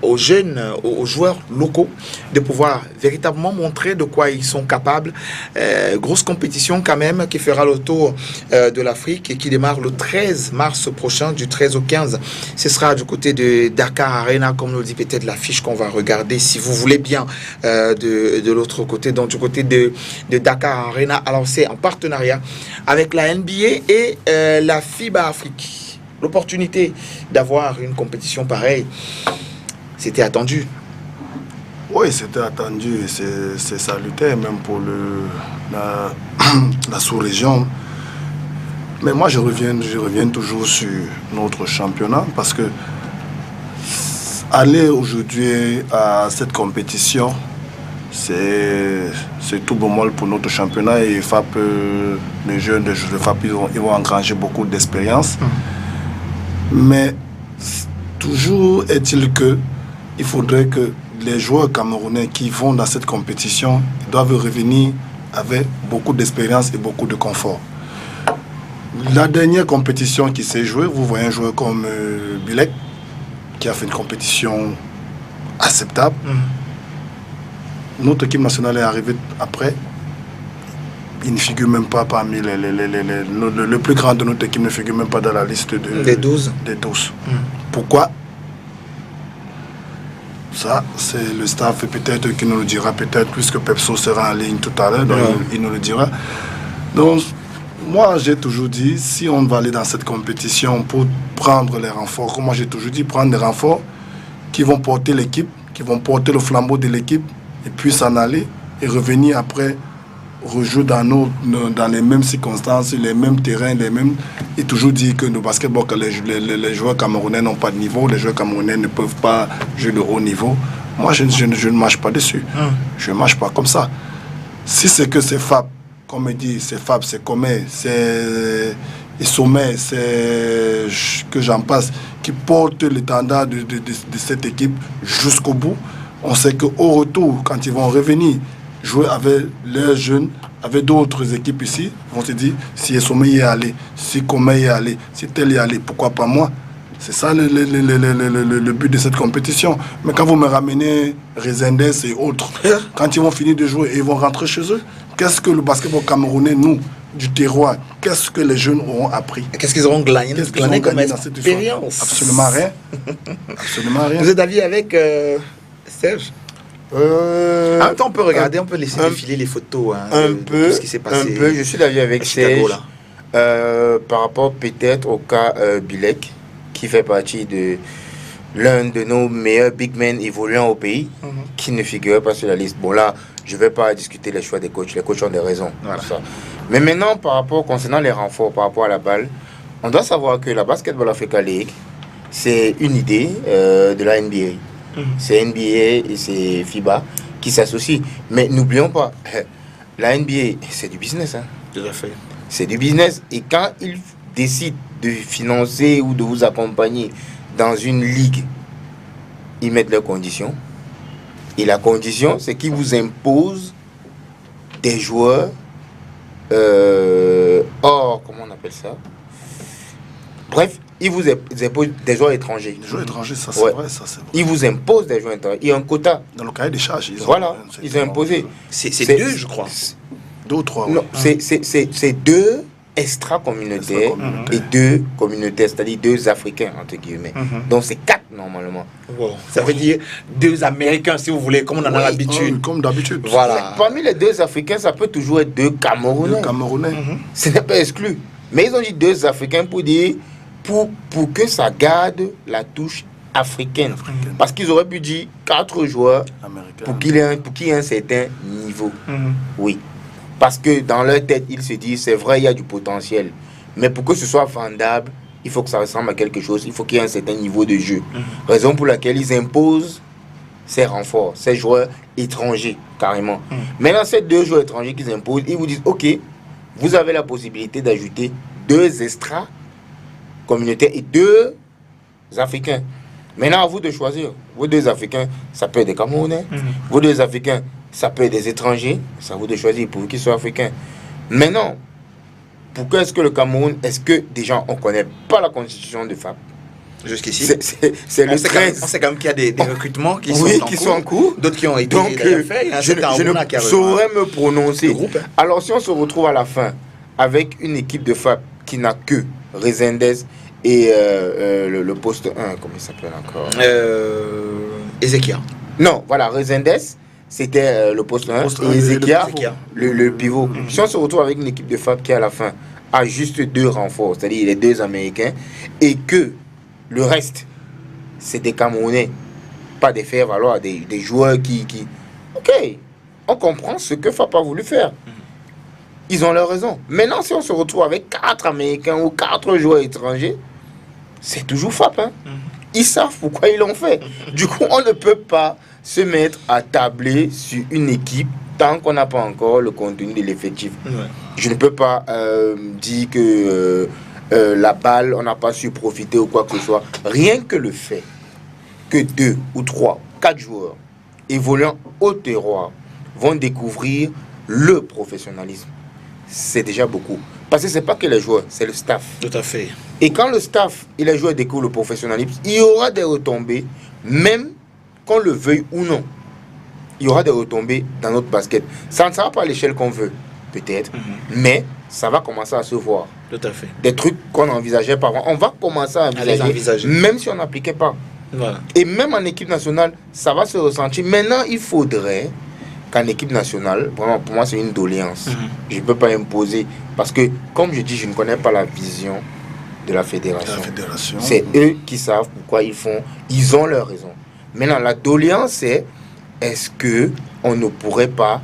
aux jeunes, aux joueurs locaux, de pouvoir véritablement montrer de quoi ils sont capables. Grosse compétition quand même qui fera le tour de l'Afrique et qui démarre le 13 mars prochain, du 13 au 15. Ce sera du côté de Dakar Arena, comme nous le dit peut-être l'affiche qu'on va regarder, si vous voulez bien, de l'autre côté, donc du côté de Dakar Arena. Alors c'est en partenariat avec la NBA et la FIBA Afrique. L'opportunité d'avoir une compétition pareille, c'était attendu. Oui, c'était attendu et c'est salutaire même pour la sous-région. Mais moi, je reviens toujours sur notre championnat parce que Aller aujourd'hui à cette compétition, c'est tout bémol pour notre championnat et FAP, les jeunes de FAP, ils vont engranger beaucoup d'expérience. Mais toujours est-il que il faudrait que les joueurs camerounais qui vont dans cette compétition doivent revenir avec beaucoup d'expérience et beaucoup de confort. La dernière compétition qui s'est jouée, vous voyez un joueur comme Bilek qui a fait une compétition acceptable. Notre équipe nationale est arrivée après. Il ne figure même pas parmi le plus grand de notre équipe ne figure même pas dans la liste des 12. Pourquoi? Ça, c'est le staff peut-être qui nous le dira, peut-être puisque Pepso sera en ligne tout à l'heure, donc il nous le dira. Donc, moi, j'ai toujours dit, si on va aller dans cette compétition pour prendre les renforts, comme moi j'ai toujours dit, prendre des renforts qui vont porter l'équipe, qui vont porter le flambeau de l'équipe, et puis s'en aller et revenir après rejouer dans les mêmes circonstances, les mêmes terrains, et toujours dire que le basketball, que les joueurs camerounais n'ont pas de niveau, les joueurs camerounais ne peuvent pas jouer de haut niveau. Moi, je ne marche pas dessus. Je ne marche pas comme ça. Si c'est que c'est FAP, comme il dit, c'est FAP, c'est Comé, c'est Sommet, c'est que j'en passe, qui portent l'étendard de cette équipe jusqu'au bout, on sait qu'au retour, quand ils vont revenir, jouer avec les jeunes, avec d'autres équipes ici, vont se dire, si Sommet y est allé, si Comé y est allé, si tel y est allé, pourquoi pas moi? C'est ça le but de cette compétition. Mais quand vous me ramenez Rezendes et autres, quand ils vont finir de jouer et ils vont rentrer chez eux, qu'est-ce que le basketball camerounais, nous, du terroir, qu'est-ce que les jeunes auront appris? Qu'est-ce qu'ils auront glané, comme dans cette expérience? Absolument rien. Absolument rien. Vous êtes d'avis avec Serge? En même temps, on peut regarder, on peut laisser défiler les photos de ce qui s'est passé. Un peu, je suis d'avis avec Serge. Par rapport peut-être au cas Bilek, qui fait partie de l'un de nos meilleurs big men évoluant au pays, qui ne figurait pas sur la liste. Bon là, je ne vais pas discuter les choix des coachs. Les coachs ont des raisons pour ça. Mais maintenant, par rapport, concernant les renforts, par rapport à la balle, on doit savoir que la Basketball Africa League, c'est une idée de la NBA. C'est NBA et c'est FIBA qui s'associent. Mais n'oublions pas, la NBA, c'est du business. Tout à fait. C'est du business. Et quand ils décident de financer ou de vous accompagner dans une ligue, ils mettent leurs conditions. Et la condition, c'est qu'ils vous imposent des joueurs hors, comment on appelle ça? Bref, ils vous imposent des joueurs étrangers. Des joueurs étrangers, ça c'est vrai, ça c'est vrai. Ils vous imposent des joueurs étrangers. Il y a un quota. Dans le cahier des charges, ils ont imposé. C'est deux, je crois. Deux ou trois. Non, c'est deux extra-communautaires et deux communautaires, c'est-à-dire deux Africains, entre guillemets. Donc c'est quatre normalement. Wow. Ça veut dire deux Américains, si vous voulez, comme on en a l'habitude. Comme d'habitude. Voilà. Parmi les deux Africains, ça peut toujours être deux Camerounais. Ce n'est pas exclu. Mais ils ont dit deux Africains pour dire, pour que ça garde la touche africaine. Parce qu'ils auraient pu dire 4 joueurs pour qu'il y ait un certain niveau. Oui. Parce que dans leur tête, ils se disent, c'est vrai, il y a du potentiel. Mais pour que ce soit vendable, il faut que ça ressemble à quelque chose. Il faut qu'il y ait un certain niveau de jeu. Raison pour laquelle ils imposent ces renforts, ces joueurs étrangers, carrément. Maintenant, ces deux joueurs étrangers qu'ils imposent, ils vous disent, OK, vous avez la possibilité d'ajouter 2 extras communautaires et 2 Africains. Maintenant, à vous de choisir. Vos 2 Africains, ça peut être des Camerounais. Vos 2 Africains, ça peut être des étrangers. C'est à vous de choisir pour qu'ils soient africains. Maintenant, pourquoi est-ce que le Cameroun, est-ce que déjà on ne connaît pas la constitution de FAP? Jusqu'ici, c'est le 13. On sait quand même qu'il y a des recrutements qui sont en cours. D'autres qui ont été faits. Je ne saurais me prononcer. Alors, si on se retrouve à la fin avec une équipe de FAP qui n'a que Rezendes et le poste 1, comment il s'appelle encore? Ezekia. Non, voilà, Rezendes, c'était le poste 1, et Ezekia, le pivot. Si on se retrouve avec une équipe de FAP qui, à la fin, a juste 2 renforts, c'est-à-dire les 2 Américains, et que le reste, c'est des Camerounais, pas des faire-valoir, des joueurs qui... Ok, on comprend ce que FAP a voulu faire. Ils ont leur raison. Maintenant, si on se retrouve avec 4 Américains ou 4 joueurs étrangers, c'est toujours FAP. ils savent pourquoi ils l'ont fait. Du coup, on ne peut pas se mettre à tabler sur une équipe tant qu'on n'a pas encore le contenu de l'effectif. Ouais. Je ne peux pas dire que la balle, on n'a pas su profiter ou quoi que ce soit. Rien que le fait que 2 ou 3, 4 joueurs évoluant au terroir vont découvrir le professionnalisme, c'est déjà beaucoup. Parce que ce n'est pas que les joueurs, c'est le staff. Tout à fait. Et quand le staff et les joueurs découvrent le professionnalisme, il y aura des retombées, même qu'on le veuille ou non. Il y aura des retombées dans notre basket. Ça ne sera pas à l'échelle qu'on veut, peut-être, mais ça va commencer à se voir. Tout à fait. Des trucs qu'on envisageait pas avant, on va commencer à les envisager. même si on n'appliquait pas. Voilà. Et même en équipe nationale, ça va se ressentir. Maintenant, il faudrait qu'en équipe nationale, vraiment, pour moi, c'est une doléance. Je ne peux pas imposer. Parce que, comme je dis, je ne connais pas la vision de la fédération. C'est eux qui savent pourquoi ils font. Ils ont leur raison. Maintenant, la doléance, c'est est-ce qu'on ne pourrait pas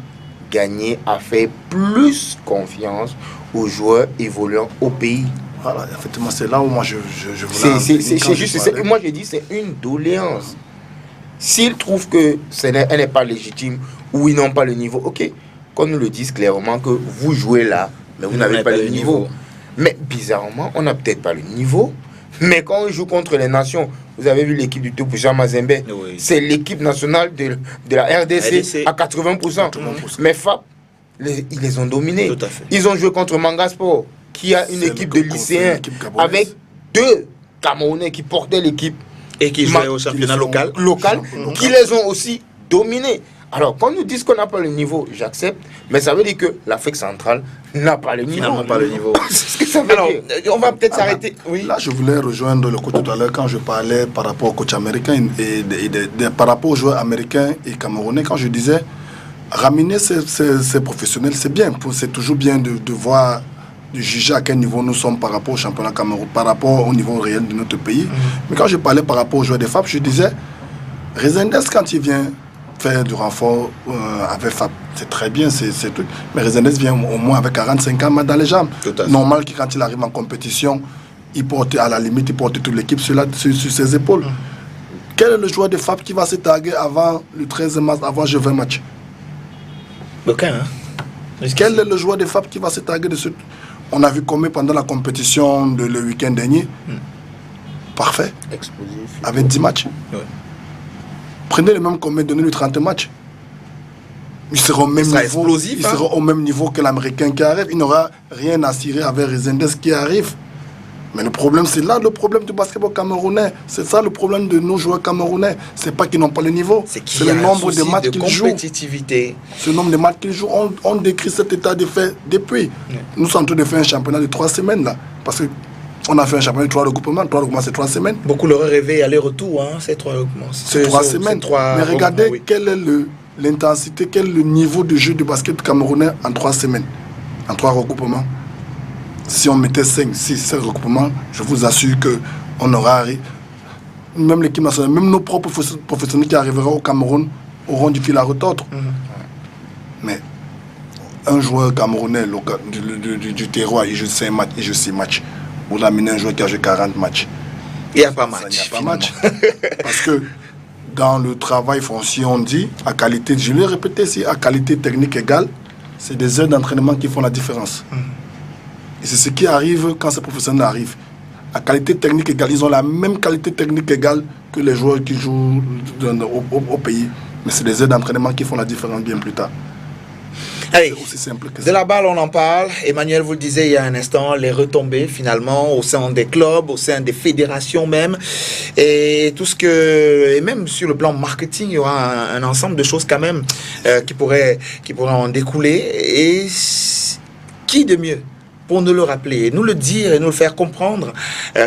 gagner à faire plus confiance aux joueurs évoluant au pays? Voilà, effectivement, c'est là où moi je voulais... C'est juste, moi je dis c'est une doléance. S'ils trouvent que elle n'est pas légitime ou ils n'ont pas le niveau, ok, qu'on nous le dise clairement que vous jouez là, mais vous n'avez pas le niveau. Mais bizarrement, on n'a peut-être pas le niveau. Mais quand on joue contre les nations, vous avez vu l'équipe du Topo Jean Mazembe, Oui. c'est l'équipe nationale de la RDC à 80%. Mais FAP, ils les ont dominés. Tout à fait. Ils ont joué contre Mangasport, qui a une équipe de lycéens avec 2 Camerounais qui portaient l'équipe. Et qui jouaient au championnat local. Qui les ont aussi dominés. Alors, quand nous disent qu'on n'a pas le niveau, j'accepte, mais ça veut dire que l'Afrique centrale n'a pas le niveau. Finalement, pas le niveau. C'est ce que ça veut Alors, dire. on va peut-être s'arrêter. Oui. Là, je voulais rejoindre le coach tout à l'heure quand je parlais par rapport au coach américain et par rapport aux joueurs américains et camerounais. Quand je disais, ramener ces professionnels, c'est bien. C'est toujours bien de voir, de juger à quel niveau nous sommes par rapport au championnat Cameroun, par rapport au niveau réel de notre pays. Mais quand je parlais par rapport aux joueurs des FAP, je disais, Rezendes, quand il vient faire du renfort avec FAP, c'est très bien, c'est tout. Mais Rezendes vient au moins avec 45 ans dans les jambes. Normal que quand il arrive en compétition, il porte à la limite, il porte toute l'équipe sur ses épaules. Quel est le joueur de FAP qui va se taguer avant le 13 mars, avant le 20 match? Aucun, hein? Quel est le joueur de FAP qui va se taguer de ce... On a vu combien pendant la compétition le week-end dernier. Parfait. Explosif. Avec 10 matchs. Ouais. Prenez le même combien, donnez-lui 30 matchs. Il sera au même niveau. Explosif, il sera au même niveau que l'Américain qui arrive. Il n'aura rien à cirer avec Rezendes qui arrive. Mais le problème, c'est là le problème du basketball camerounais. C'est ça le problème de nos joueurs camerounais. C'est pas qu'ils n'ont pas le niveau. C'est le nombre de matchs qu'ils jouent. Compétitivité. Ce nombre de matchs qu'ils jouent, on décrit cet état de fait depuis. Nous sommes en train de faire un championnat de 3 semaines là. Parce qu'on a fait un championnat de 3 regroupements. 3 regroupements, c'est 3 semaines. Beaucoup l'auraient rêvé aller-retour, hein, ces 3 regroupements. C'est 3 semaines. Mais regardez quelle est l'intensité, quel est le niveau de jeu du basket camerounais en 3 semaines, en 3 regroupements. Si on mettait 5, 6, 7 regroupements, je vous assure qu'on aura... Même l'équipe nationale, même nos propres professionnels qui arriveront au Cameroun auront du fil à retordre. Mais un joueur camerounais du terroir, il joue 5 matchs, il joue 6 matchs. Vous l'amenez un joueur qui a joué 40 matchs. Il n'y a pas match. Il n'y a pas match. Parce que dans le travail foncier, on dit, à qualité, je l'ai répété ici, à qualité technique égale, c'est des heures d'entraînement qui font la différence. Et c'est ce qui arrive quand ces professionnels arrivent. À qualité technique égale, ils ont la même qualité technique égale que les joueurs qui jouent au pays. Mais c'est des heures d'entraînement qui font la différence bien plus tard. Allez, c'est aussi simple que ça. De la balle, on en parle. Emmanuel vous le disait il y a un instant, les retombées finalement au sein des clubs, au sein des fédérations même. Et tout ce que... Et même sur le plan marketing, il y aura un ensemble de choses quand même qui pourraient en découler. Et qui de mieux pour nous le rappeler, nous le dire et nous le faire comprendre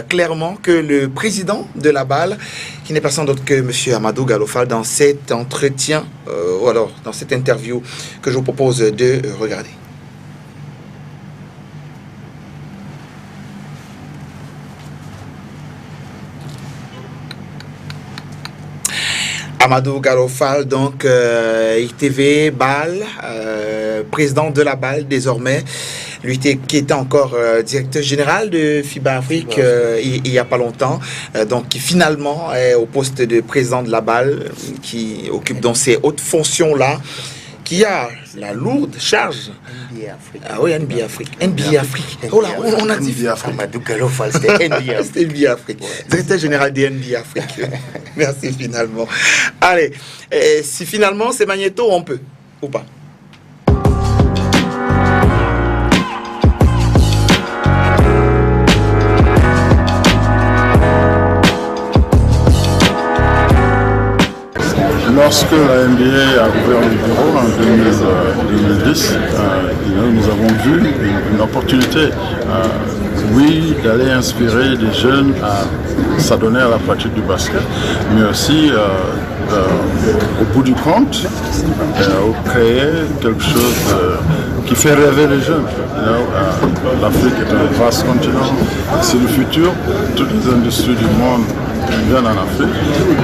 clairement que le président de la balle, qui n'est pas sans doute que M. Amadou Gallo-Fall, dans cet entretien, ou alors dans cette interview que je vous propose de regarder. Amadou Gallo-Fall, donc ITV, BAL, président de la balle désormais. Lui qui était encore directeur général de FIBA Afrique il n'y a pas longtemps. Donc qui finalement est au poste de président de la balle, qui occupe donc ces hautes fonctions-là, qui a la lourde charge. NBA Afrique. Ah oui, NBA Afrique. NBA Afrique. Oh là, on a dit NBA Afrique. Amadou Galofal, c'était NBA. C'était NBA Afrique. Directeur général des NBA Afrique. Merci finalement. Allez, si finalement c'est Magneto, on peut ou pas? Lorsque la NBA a ouvert le bureau en 2010, nous avons vu une opportunité, d'aller inspirer des jeunes à s'adonner à la pratique du basket, mais aussi, au bout du compte, créer quelque chose qui fait rêver les jeunes. L'Afrique est un vaste continent, c'est le futur, toutes les industries du monde viennent en Afrique,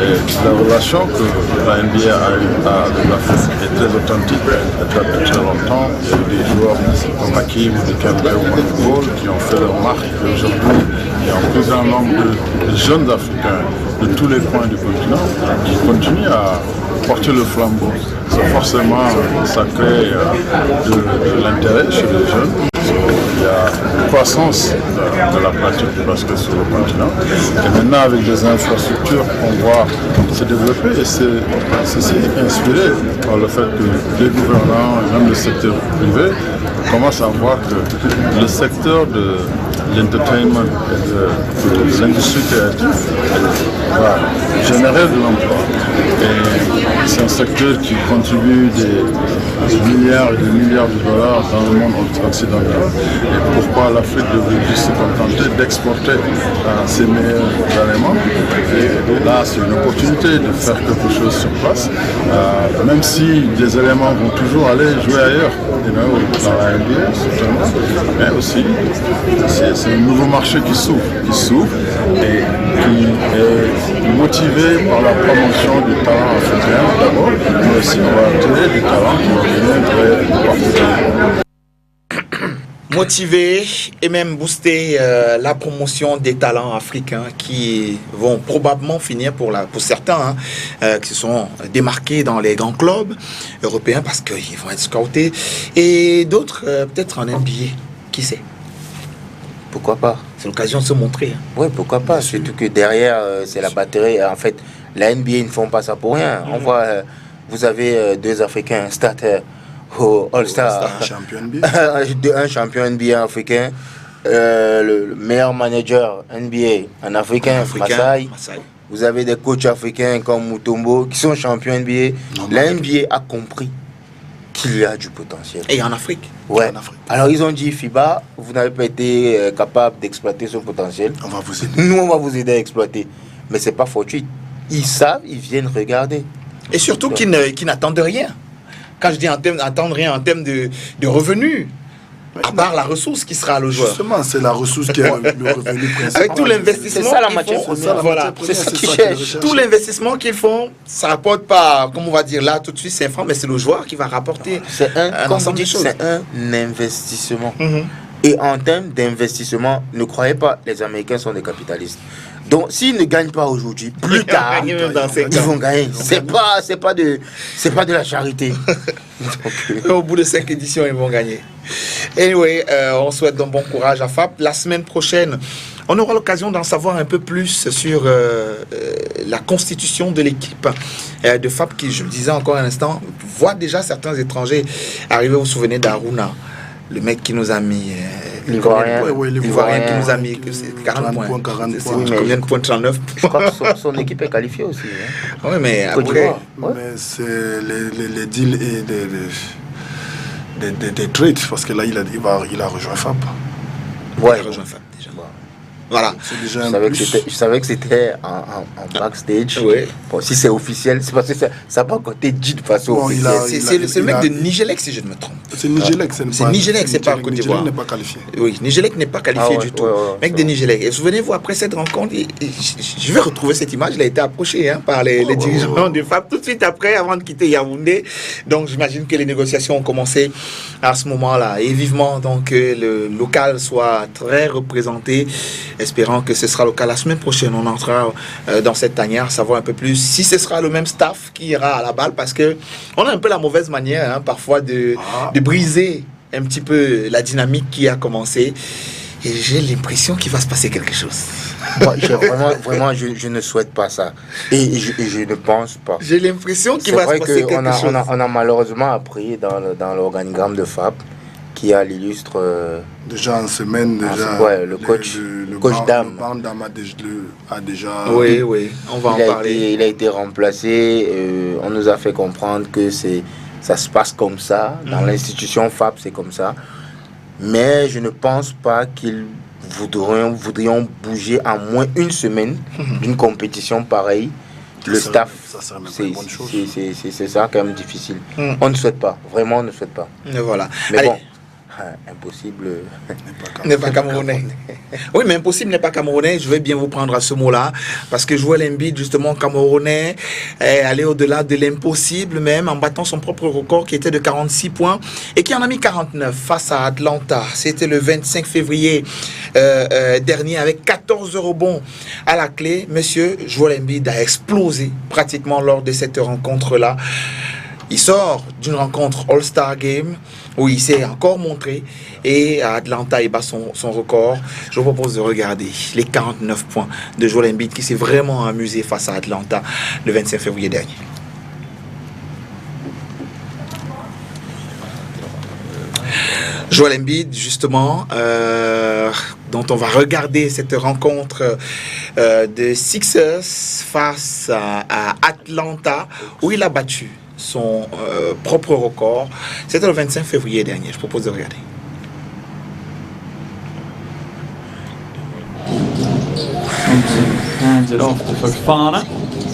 et la relation que la NBA a avec l'Afrique est très authentique. Depuis très longtemps, il y a eu des joueurs comme Hakim, Dikembe ou Manibol qui ont fait leur marque. Aujourd'hui, il y a un plus grand nombre de jeunes Africains de tous les coins du continent qui continuent à porter le flambeau. Forcément, ça crée de l'intérêt chez les jeunes. Il y a une croissance de la pratique du basket sur le continent. Et maintenant, avec des infrastructures, on voit se développer, et c'est inspiré par le fait que les gouvernants et même le secteur privé commencent à voir que le secteur de l'entertainment et de l'industrie créative va générer de l'emploi. Et c'est un secteur qui contribue des milliards et des milliards de dollars dans le monde occidental. Et pourquoi l'Afrique devrait juste se contenter d'exporter ses meilleurs éléments? Et là, c'est une opportunité de faire quelque chose sur place, même si des éléments vont toujours aller jouer ailleurs, dans la NBA, certainement, mais aussi c'est un nouveau marché qui s'ouvre et qui est motivé par la promotion du talent africain d'abord, mais aussi on va attirer du talent qui va venir de partout. Motiver et même booster la promotion des talents africains qui vont probablement finir pour certains qui se sont démarqués dans les grands clubs européens parce qu'ils vont être scoutés, et d'autres peut-être en NBA, qui sait? Pourquoi pas? C'est l'occasion de se montrer. Oui, pourquoi pas? Surtout que derrière, c'est la batterie. En fait, la NBA, ils ne font pas ça pour rien. On voit, vous avez deux Africains starters au All-Star, un champion NBA africain, le meilleur manager NBA, un Africain, Masai. Vous avez des coachs africains comme Mutombo qui sont champions NBA. La NBA a compris qu'il y a du potentiel. Et en Afrique. Ouais. En Afrique. Alors ils ont dit, FIBA, vous n'avez pas été capable d'exploiter ce potentiel. On va vous aider. Nous, on va vous aider à exploiter. Mais c'est pas fortuit. Ils savent, ils viennent regarder. Et surtout qu'ils n'attendent rien. Quand je dis attendre rien en termes de revenus, à part la ressource qui sera le joueur. Justement, c'est la ressource qui est le revenu principal. Avec tout l'investissement c'est ça, la qu'ils matière font, première. voilà, C'est ça qu'ils qu'ils cherchent. recherchent. tout l'investissement qu'ils font, ça rapporte pas, comme on va dire là tout de suite 5 francs, mais c'est le joueur qui va rapporter C'est un ensemble de choses. c'est un investissement. Mhm. Et en termes d'investissement, ne croyez pas, les Américains sont des capitalistes. Donc, s'ils ne gagnent pas aujourd'hui, plus tard, gagner même dans 5 ils ans. vont gagner. C'est pas de la charité. Donc, Au bout de 5 éditions, ils vont gagner. Anyway, on souhaite donc bon courage à FAP. La semaine prochaine, on aura l'occasion d'en savoir un peu plus sur la constitution de l'équipe de FAP qui, je le disais encore un instant, voit déjà certains étrangers arriver. Vous vous souvenez d'Aruna, le mec qui nous a mis... l'Ivoirien. L'Ivoirien qui nous a mis 40 points. 40 C'est points. combien de points? 39 je crois que son équipe est qualifiée aussi. Hein. Oui, mais Côte après... d'Ivoire. Ouais. Mais c'est les deals et des trades, parce que là, il a rejoint FAP. Ouais, il rejoint FAP déjà. Voilà. C'est déjà Je un savais, plus. je savais que c'était en backstage. Ouais. Bon, si c'est officiel, c'est parce que ça n'a pas encore été dit de façon Bon, officielle. C'est le mec de Nigelec, si je ne me trompe. C'est Nigelec, c'est Nigelec, c'est pas Côte d'Ivoire. Nigelec n'est pas qualifié. Oui, Nigelec n'est pas qualifié Ah ouais, du tout. ouais, Mec de Nigelec. Et souvenez-vous, après cette rencontre, je vais retrouver cette image. Il a été approché par les dirigeants du FAP tout de suite après, avant de quitter Yaoundé. Donc j'imagine que les négociations ont commencé à ce moment-là. Et vivement donc que le local soit très représenté. Espérant que ce sera le cas la semaine prochaine. On entrera dans cette tanière, savoir un peu plus si ce sera le même staff qui ira à la balle, parce que on a un peu la mauvaise manière parfois de briser un petit peu la dynamique qui a commencé. Et j'ai l'impression qu'il va se passer quelque chose. Moi, vraiment, je ne souhaite pas ça. Et je ne pense pas. J'ai l'impression qu'il C'est va se vrai passer quelque chose. on a malheureusement appris dans l'organigramme de FAP qui a l'illustre... Déjà en semaine, le coach Dame. Le Ban Dame a déjà... Oui, on va en parler. Il a été remplacé. On nous a fait comprendre que ça se passe comme ça. Dans l'institution FAP, c'est comme ça. Mais je ne pense pas qu'ils voudrions bouger en moins une semaine d'une compétition pareille. Le staff, c'est ça quand même difficile. On ne souhaite pas, vraiment on ne souhaite pas. Et voilà. Mais Allez. bon, impossible n'est pas camerounais. Oui, mais impossible n'est pas camerounais. Je vais bien vous prendre à ce mot-là, parce que Joel Embiid, justement camerounais, est allé au-delà de l'impossible, même en battant son propre record qui était de 46 points et qui en a mis 49 face à Atlanta. C'était le 25 février dernier, avec 14 rebonds à la clé. Monsieur Joel Embiid a explosé pratiquement lors de cette rencontre-là. Il sort d'une rencontre All-Star Game où il s'est encore montré, et à Atlanta il bat son record. Je vous propose de regarder les 49 points de Joel Embiid qui s'est vraiment amusé face à Atlanta le 25 février dernier. Joel Embiid, justement, dont on va regarder cette rencontre de Sixers face à Atlanta, où il a battu son propre record. C'était le 25 février dernier. Je propose de regarder. Hands it off to Fofana.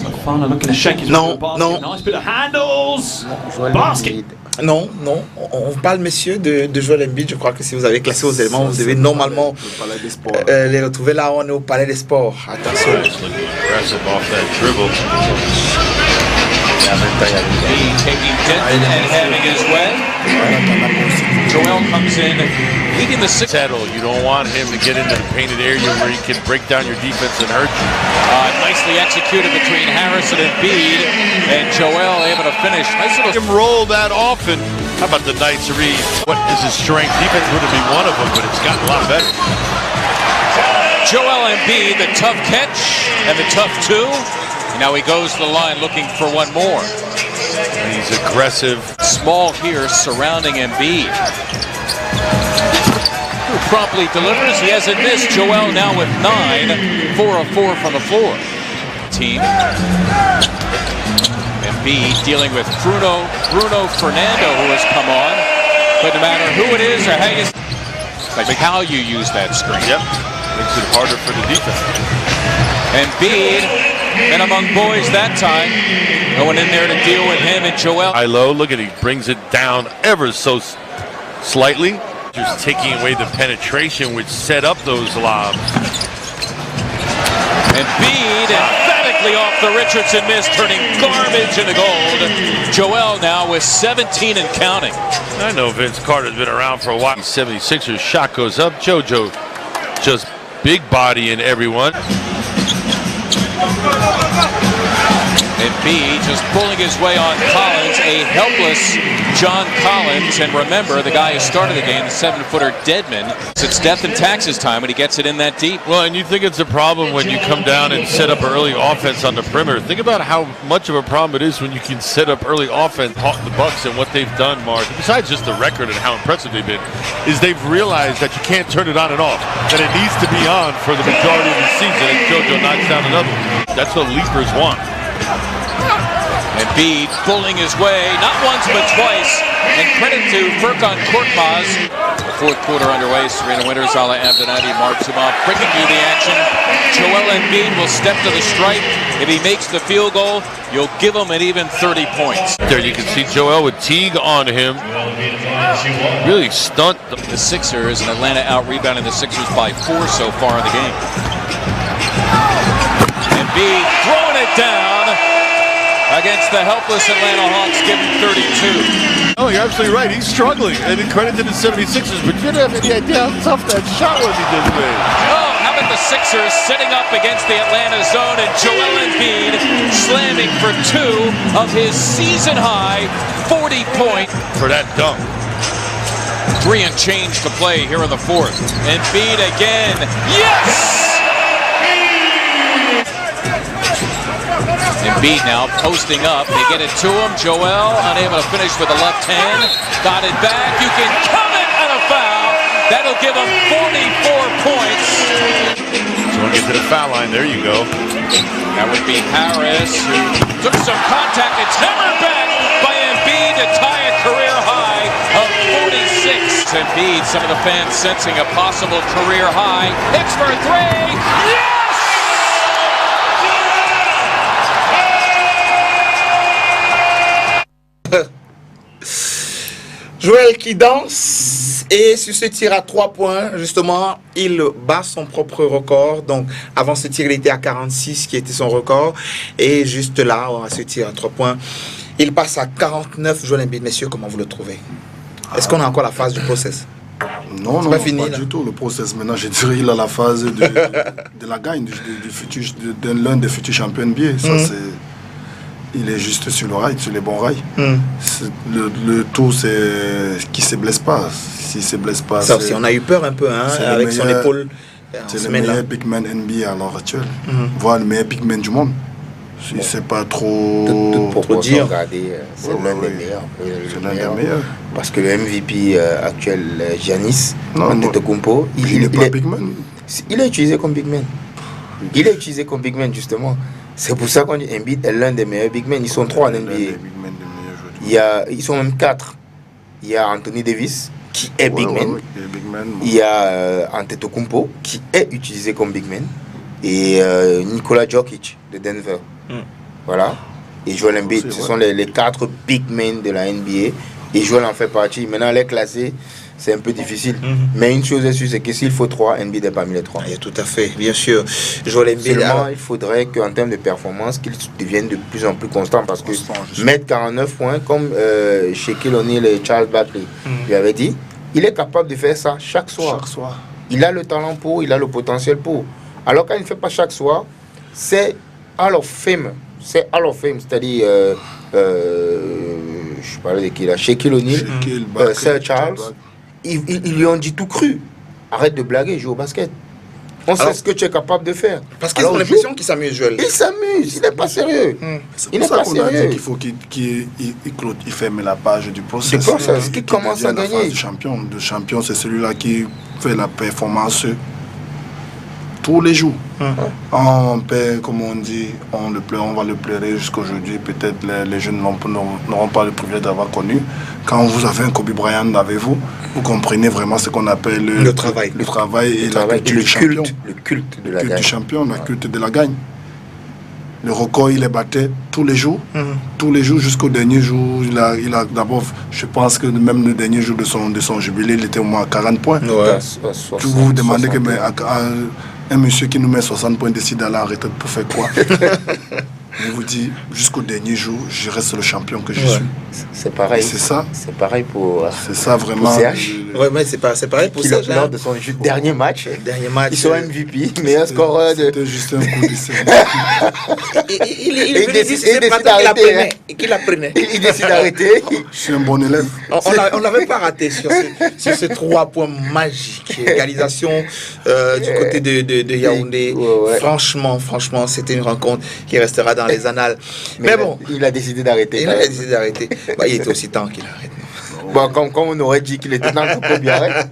Fofana looking to shake his Non, basket. non. Nice bit of handles. Joel Basket. Embiid. Non, on parle, messieurs, de Joel Embiid. Je crois que si vous avez classé aux éléments, vous devez normalement Le Palais des Sports. les retrouver là. On est au Palais des Sports. Attention. Bean taking Denton and having his way. Joel comes in, leading the six. Settle. You don't want him to get into the painted area where he can break down your defense and hurt you. Nicely executed between Harrison and Bede, and Joel able to finish. Nice little. Him roll that often. How about the nice read? What is his strength? Defense wouldn't be one of them, but it's gotten a lot better. Joel Embiid, the tough catch and the tough two. Now he goes to the line looking for one more. And he's aggressive. Small here surrounding Embiid. Who promptly delivers. He hasn't missed. Joel now with 9, 4 of 4 from the floor. Team. Embiid dealing with Bruno Fernando, who has come on. But no matter who it is or how you use that screen. Yep. Makes it harder for the defense. Embiid. And among boys that time, going in there to deal with him and Joel. High low, look at he brings it down ever so slightly. Just taking away the penetration which set up those lobs. And Bede emphatically off the Richardson miss, turning garbage into gold. Joel now with 17 and counting. I know Vince Carter's been around for a while. 76ers shot goes up. JoJo just big body in everyone. And Bede just pulling his way on Collins, a helpless John Collins. And remember, the guy who started the game, the 7-footer Deadman. It's death and taxes time when he gets it in that deep. Well, and you think it's a problem when you come down and set up early offense on the perimeter. Think about how much of a problem it is when you can set up early offense. The Bucks and what they've done, Mark, besides just the record and how impressive they've been, is they've realized that you can't turn it on and off, that it needs to be on for the majority of the season, and JoJo knocks down another one. That's what leapers want. And Embiid pulling his way, not once but twice. And credit to Furkan Korkmaz. The fourth quarter underway. Serena Winters, Ala Abdenati, Marksumov bringing you the action. Joel Embiid will step to the stripe. If he makes the field goal, you'll give him an even 30 points. There you can see Joel with Teague on him. Really stunt the Sixers, and Atlanta out-rebounding the Sixers by 4 so far in the game. Embiid throwing it down against the helpless Atlanta Hawks, giving 32. Oh, you're absolutely right. He's struggling. And credit to the 76ers, but you don't have any idea how tough that shot was he just made. Oh, how about the Sixers setting up against the Atlanta zone, and Joel Embiid slamming for 2 of his season-high 40 points. For that dunk. 3 and change to play here in the fourth. Embiid again. Yes! Embiid now posting up. They get it to him. Joel unable to finish with the left hand. Got it back. You can come it and a foul. That'll give him 44 points. So we'll get to the foul line. There you go. That would be Harris, who took some contact. It's hammered back by Embiid to tie a career high of 46. Embiid, some of the fans sensing a possible career high. Hits for 3. Yes! Joël qui danse, et sur ce tir à 3 points, justement, il bat son propre record. Donc, avant ce tir, il était à 46, qui était son record. Et juste là, à ce tir à 3 points, il passe à 49. Joël Embiid, messieurs, comment vous le trouvez? Est-ce qu'on a encore la phase du process? Non, non, pas fini, pas là. du tout. Le process, maintenant, je dirais, il a la phase de la gagne, de l'un des futurs champions NBA. Ça, c'est... Il est juste sur le rail, sur les bons rails. Le tout, c'est qu'il ne se blesse pas. S'il ne se blesse pas, ça aussi, on a eu peur un peu, hein, avec son épaule. C'est le meilleur big man NBA à l'heure actuelle. Voire le meilleur big man du monde. Si c'est pas trop... Pour dire, regardez, c'est l'un des meilleurs. C'est l'un des meilleurs. Parce que le MVP actuel, Giannis Antetokounmpo, il n'est pas big man. Il est utilisé comme big man. Il est utilisé comme big man, justement. C'est pour ça qu'on dit Embiid est l'un des meilleurs big men. Ils sont 3 en NBA. Ils sont même 4. Il y a Anthony Davis, qui est big man. Il y a Antetokounmpo, qui est utilisé comme big man. Et Nikola Jokic, de Denver. Voilà. Et Joel Embiid. Ce sont les 4 big men de la NBA. Et Joel en fait partie. Maintenant, les classer, c'est un peu difficile. Mais une chose est sûre, c'est que s'il faut 3, Embiid est parmi les 3. Oui, tout à fait, bien sûr. Joel Embiid. Seulement, il faudrait qu'en termes de performance, qu'il devienne de plus en plus constant. Parce que mettre 49 points, comme Shaquille O'Neal et Charles Barkley lui avaient dit, il est capable de faire ça chaque soir. Il a le talent pour, il a le potentiel pour. Alors quand il ne fait pas chaque soir, c'est Hall of Fame. C'est Hall of Fame, c'est-à-dire... je parlais de qui là, Shaquille O'Neal, Sir Charles, ils lui ont dit tout cru. Arrête de blaguer, joue au basket. On sait ce que tu es capable de faire. Parce qu'ils ont l'impression qu'il s'amuse, Joël. Il s'amuse, il n'est pas sérieux. C'est pour ça qu'on a dit qu'il faut qu'il ferme la page du process. Qu'il commence à gagner. Le champion, c'est celui-là qui fait la performance tous les jours. On paie, comme on dit, on va le pleurer jusqu'aujourd'hui. Peut-être les jeunes n'auront pas le privilège d'avoir connu. Quand vous avez un Kobe Bryant avec vous, vous comprenez vraiment ce qu'on appelle le travail. Le travail et la culture du champion. Le culte de la gagne. Le culte du champion, la culte de la gagne. Le record, il est battu tous les jours. Tous les jours jusqu'au dernier jour. Il a d'abord, je pense que même le dernier jour de son jubilé, il était au moins à 40 points. Ouais. Vous vous demandez que un monsieur qui nous met 60 points décide d'aller en retraite pour faire quoi? Je vous dis, jusqu'au dernier jour, je reste le champion que je suis. C'est pareil. C'est ça. C'est pareil pour. C'est ça vraiment. Oui, mais c'est pareil pour Serge. Lors de son dernier match. Ils sont MVP, meilleur scoreur de. C'était juste un coup d'essai. Il décide d'arrêter. Qu'il apprenait. Il décide d'arrêter. Je suis un bon élève. On l'avait pas raté sur ces 3 points magiques. Égalisation du côté de Yaoundé. Franchement, c'était une rencontre qui restera dans les annales. Mais bon. Il a décidé d'arrêter. Il était aussi temps qu'il arrête. Bon, comme on aurait dit qu'il était temps que Kobe arrête.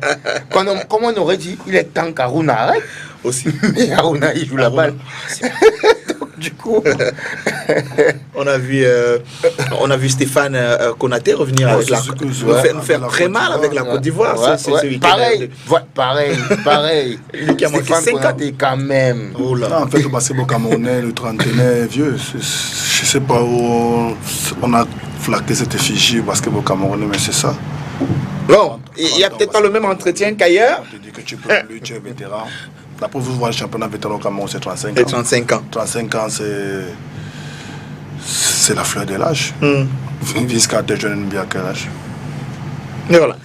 Comme on aurait dit, il est temps qu'Aruna arrête. Aussi. Mais Aruna, il joue la balle. Du coup, on a vu Stéphane Konaté revenir avec nous faire très mal avec la Côte d'Ivoire ce week-end. Pareil. Lui qui a manqué 5 ans. Quand même. Non, en fait, le basketball camerounais, le trentenaire vieux, je ne sais pas où on a flaqué cette effigie basketball camerounais, mais c'est ça. Bon, il n'y a peut-être pas le même entretien qu'ailleurs. On te dit que tu peux plus, tu es vétéran. D'après vous, voir le championnat vétéran au Cameroun, c'est 35 ans. Et 35 ans. 35 ans, c'est la fleur de l'âge. Jusqu'à des jeunes bien quel âge. Et voilà.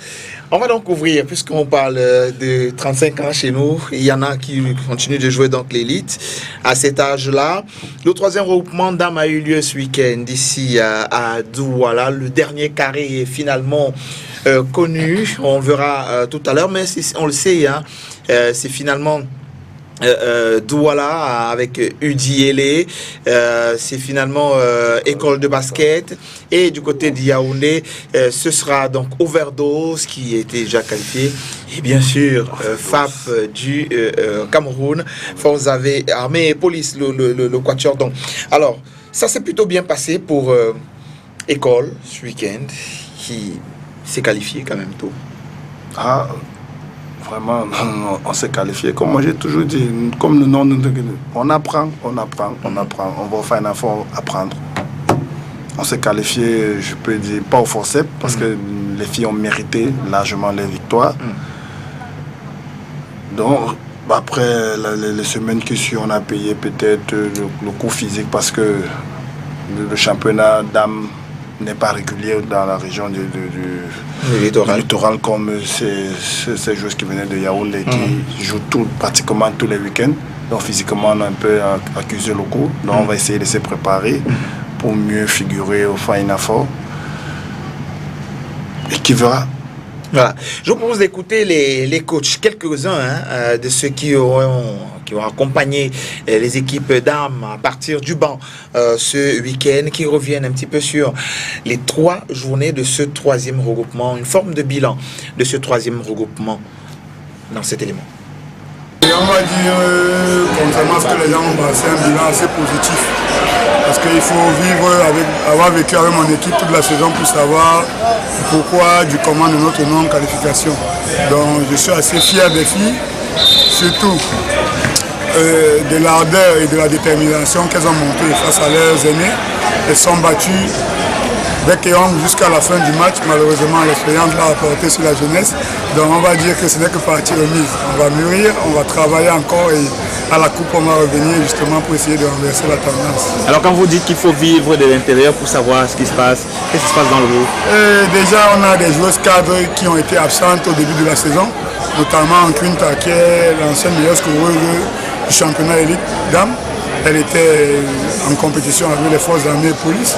On va donc ouvrir, puisqu'on parle de 35 ans chez nous, il y en a qui continuent de jouer donc l'élite à cet âge-là. Le troisième regroupement d'âmes a eu lieu ce week-end ici à Douala. Le dernier carré est finalement connu, on le verra tout à l'heure, mais on le sait, hein, c'est finalement Douala avec Udiele, c'est finalement école de basket, et du côté de Yaoundé ce sera donc Overdose qui était déjà qualifié, et bien sûr FAP du Cameroun, Forces armées et police, le quatuor. Donc alors ça s'est plutôt bien passé pour école ce week-end qui s'est qualifié quand même tôt. Vraiment, on s'est qualifié. Comme moi j'ai toujours dit, comme le nom, on apprend. On va faire un effort à apprendre. On s'est qualifié, je peux dire, pas au forceps, parce que les filles ont mérité largement les victoires. Donc, après les semaines qui suivent, on a payé peut-être le coût physique, parce que le championnat d'âme n'est pas régulier dans la région du littoral comme ces joueurs qui venaient de Yaoundé qui jouent pratiquement tous les week-ends. Donc physiquement on a un peu accusé le coup. Donc on va essayer de se préparer pour mieux figurer au Final Four. Et qui verra. Voilà. Je vous propose d'écouter les coachs, quelques-uns de ceux qui ont accompagné les équipes d'âmes à partir du banc ce week-end, qui reviennent un petit peu sur les 3 journées de ce troisième regroupement, une forme de bilan de ce troisième regroupement dans cet élément. Et on va dire, contrairement à ce que les gens ont, c'est un bilan assez positif. Parce qu'il faut avoir vécu avec mon équipe toute la saison pour savoir pourquoi, du comment de notre non-qualification. Donc je suis assez fier des filles, surtout de l'ardeur et de la détermination qu'elles ont montré face à leurs aînés. Elles sont battues bec et ongle jusqu'à la fin du match. Malheureusement, l'expérience l'a apporté sur la jeunesse. Donc on va dire que ce n'est que partie remise. On va mûrir, on va travailler encore et à la coupe on va revenir justement pour essayer de renverser la tendance. Alors quand vous dites qu'il faut vivre de l'intérieur pour savoir ce qui se passe, qu'est-ce qui se passe dans le groupe? Déjà on a des joueuses cadres qui ont été absentes au début de la saison, notamment Quinta qui est l'ancienne meilleure scoreuse du championnat élite dames. Elle était en compétition avec les forces armées et police.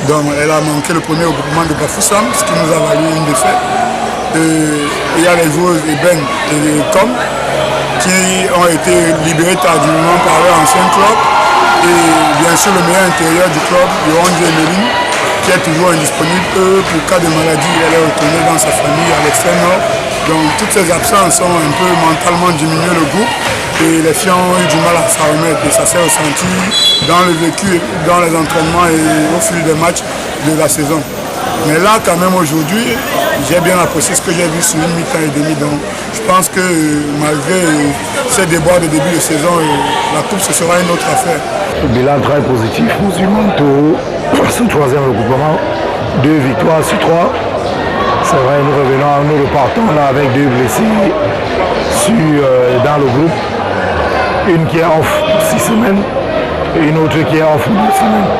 Donc elle a manqué le premier regroupement de Bafoussam, ce qui nous a valu une défaite. Il y a les joueuses Eben et Com qui ont été libérées tardivement par leur ancien club. Et bien sûr le meilleur intérieur du club, Yohan Djemeline, qui est toujours indisponible pour cas de maladie. Elle est retournée dans sa famille à l'extrême nord. Donc toutes ces absences ont un peu mentalement diminué le groupe. Et les filles ont eu du mal à s'en remettre et ça s'est ressenti dans le vécu, dans les entraînements et au fil des matchs de la saison. Mais là, quand même, aujourd'hui, j'ai bien apprécié ce que j'ai vu sur une mi-temps et demi. Donc, je pense que malgré ces déboires de début de saison, la coupe, ce sera une autre affaire. Bilan très positif pour Zumanto, ce troisième regroupement, 2 victoires sur 3. C'est vrai, nous repartons là avec 2 blessés dans le groupe. Une qui est off 6 semaines et une autre qui est off 2 semaines.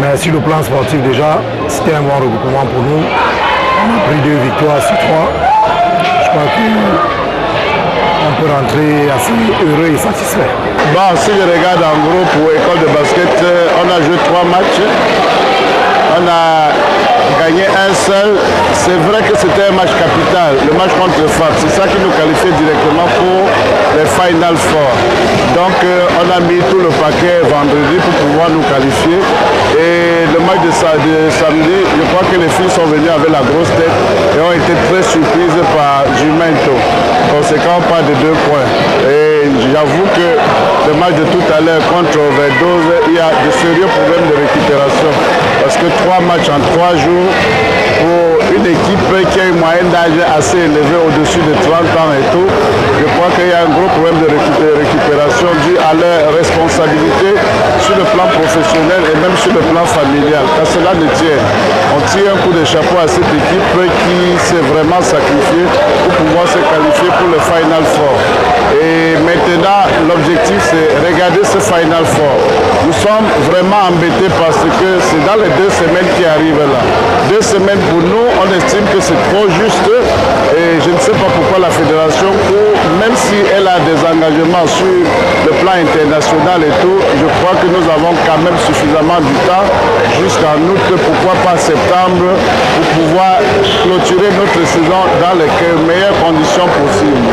Mais sur le plan sportif déjà, c'était un bon regroupement pour nous. On a pris 2 victoires sur 3. Je crois qu'on peut rentrer assez heureux et satisfait. Bon, si je regarde en gros pour l'école de basket, on a joué 3 matchs. On a gagné un seul. C'est vrai que c'était un match capital, le match contre le FAP. C'est ça qui nous qualifiait directement pour les Final Four. Donc on a mis tout le paquet vendredi pour pouvoir nous qualifier. Et le match de samedi, je crois que les filles sont venues avec la grosse tête et ont été très surprises par Jumento. Conséquent, pas de 2 points. Et et j'avoue que le match de tout à l'heure contre Overdose, il y a de sérieux problèmes de récupération. Parce que 3 matchs en 3 jours pour une équipe qui a une moyenne d'âge assez élevée au-dessus de 30 ans et tout, je crois qu'il y a un gros problème de récupération dû à leur responsabilité sur le plan professionnel et même sur le plan familial. Quand cela ne tient, on tire un coup de chapeau à cette équipe qui s'est vraiment sacrifiée pour pouvoir se qualifier pour le Final Four. Et maintenant, l'objectif c'est regarder ce Final Four. Nous sommes vraiment embêtés parce que c'est dans les 2 semaines qui arrivent là. 2 semaines pour nous, on estime que c'est trop juste et je ne sais pas pourquoi la fédération, même si elle a des engagements sur le plan international et tout, je crois que nous avons quand même suffisamment du temps jusqu'en août, pourquoi pas septembre, pour pouvoir clôturer notre saison dans les meilleures conditions possibles.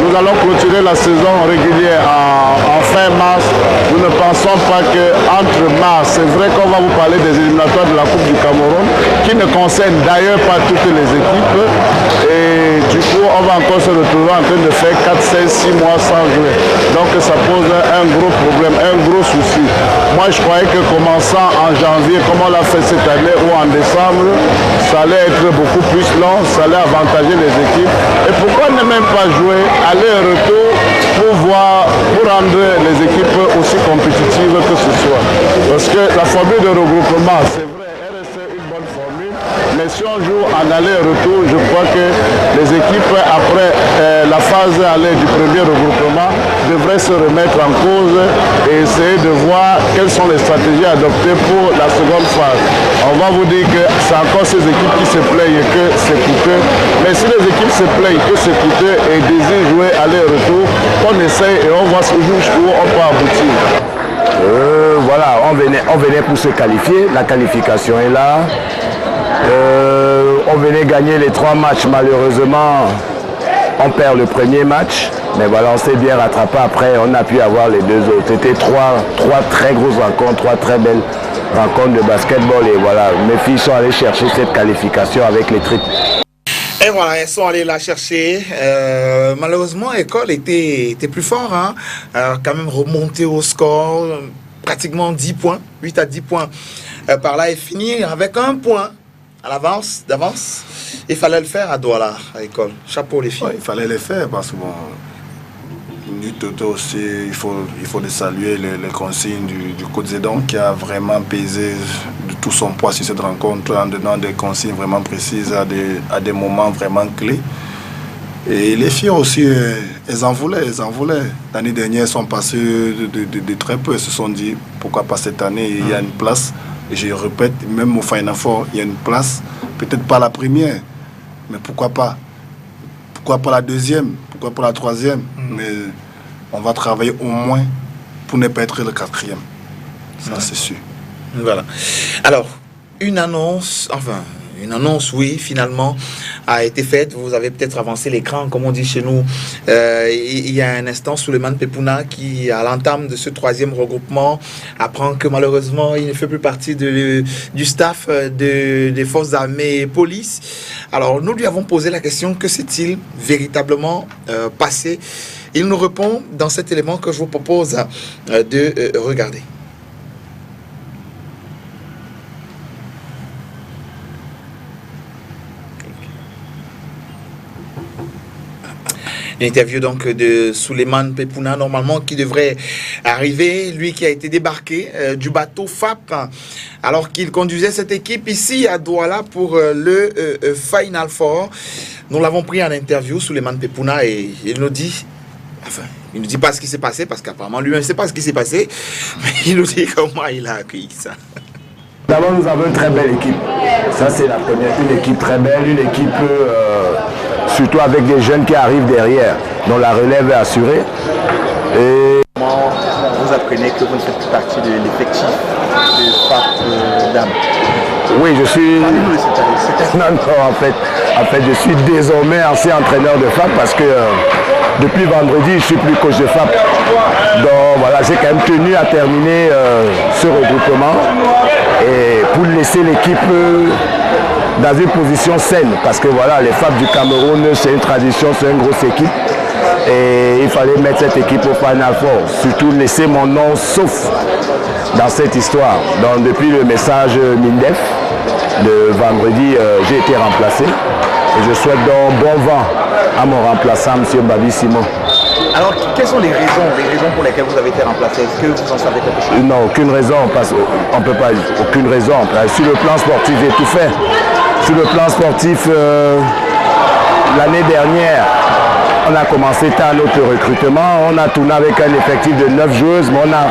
Nous allons clôturer la saison régulière en fin mars. Nous ne pensons pas qu'entre mars, c'est vrai qu'on va vous parler des éliminatoires de la Coupe du Cameroun, qui ne concernent d'ailleurs pas toutes les équipes. Et du coup, on va encore se retrouver en train de faire 4, 16, 6 mois sans jouer. Donc ça pose un gros problème, un gros souci. Moi, je croyais que commençant en janvier, comme on l'a fait cette année, ou en décembre, ça allait être beaucoup plus long, ça allait avantager les équipes. Et pourquoi ne même pas jouer aller-retour pour rendre les équipes aussi compétitives que ce soit. Parce que la formule de regroupement, c'est vrai, elle est une bonne formule, mais si on joue en aller-retour, je crois que les équipes, après la phase aller du premier regroupement, devraient se remettre en cause et essayer de voir quelles sont les stratégies adoptées pour la seconde phase. On va vous dire que c'est encore ces équipes qui se plaignent que c'est coûteux, mais si les équipes se plaignent que c'est coûteux et désirent jouer aller-retour, on essaye et on voit jusqu'où on peut aboutir. Voilà, on venait pour se qualifier, la qualification est là. On venait gagner les 3 matchs, malheureusement on perd le premier match, mais voilà, on s'est bien rattrapé après, on a pu avoir les 2 autres. C'était 3 très grosses rencontres, 3 très belles rencontres de basketball et voilà, mes filles sont allées chercher cette qualification avec les triples. Et voilà, elles sont allées la chercher. Malheureusement, l'école était plus fort. Hein? Quand même remonter au score, pratiquement 10 points, 8 à 10 points par là et finir avec 1 point à l'avance, d'avance. Il fallait le faire à Douala, à l'école. Chapeau les filles. Ouais, il fallait le faire parce que bon, aussi, il faut les saluer, les consignes du coach Zedon qui a vraiment pesé de tout son poids sur cette rencontre en donnant des consignes vraiment précises à des moments vraiment clés. Et les filles aussi, elles en voulaient. L'année dernière, elles sont passées de très peu. Elles se sont dit, pourquoi pas cette année, il y a une place. Et je répète, même au Final Four, il y a une place. Peut-être pas la première, mais pourquoi pas? Pourquoi pas la deuxième? Pourquoi pas la troisième? Mais on va travailler au moins pour ne pas être le 4e. Ça, c'est sûr. Voilà. Alors, une annonce, oui, finalement, a été faite. Vous avez peut-être avancé l'écran, comme on dit chez nous. Il y a un instant, Souleymane Pepouna, qui, à l'entame de ce 3e regroupement, apprend que malheureusement, il ne fait plus partie du staff des forces armées et police. Alors, nous lui avons posé la question, que s'est-il véritablement passé? Il nous répond dans cet élément que je vous propose de regarder. Une interview donc de Souleymane Pepouna, normalement qui devrait arriver, lui qui a été débarqué du bateau FAP alors qu'il conduisait cette équipe ici à Douala pour le Final Four. Nous l'avons pris en interview, Souleymane Pepouna, et il nous dit, il ne dit pas ce qui s'est passé parce qu'apparemment lui-même ne sait pas ce qui s'est passé, mais il nous dit comment il a accueilli ça. D'abord, nous avons une très belle équipe. Ça, c'est la première. Une équipe très belle, une équipe surtout avec des jeunes qui arrivent derrière, dont la relève est assurée. Et comment vous apprenez que vous ne faites plus partie de l'effectif de FAP Dame? Oui, je suis... Non, en fait, je suis désormais ancien entraîneur de FAP parce que depuis vendredi, je ne suis plus coach de FAP. Donc voilà, j'ai quand même tenu à terminer ce regroupement et pour laisser l'équipe dans une position saine. Parce que voilà, les FAP du Cameroun, c'est une tradition, c'est une grosse équipe. et il fallait mettre cette équipe au Final Four. Surtout laisser mon nom sauf dans cette histoire. Donc depuis le message Mindef de vendredi, j'ai été remplacé et je souhaite donc bon vent à mon remplaçant, M. Babi Simon. Alors, quelles sont les raisons pour lesquelles vous avez été remplacé? Est-ce que vous en savez quelque chose? Non, aucune raison, parce qu'on ne peut pas, aucune raison. Sur le plan sportif, j'ai tout fait. Sur le plan sportif, l'année dernière, on a commencé tard notre recrutement. On a tourné avec un effectif de 9 joueuses, mais on a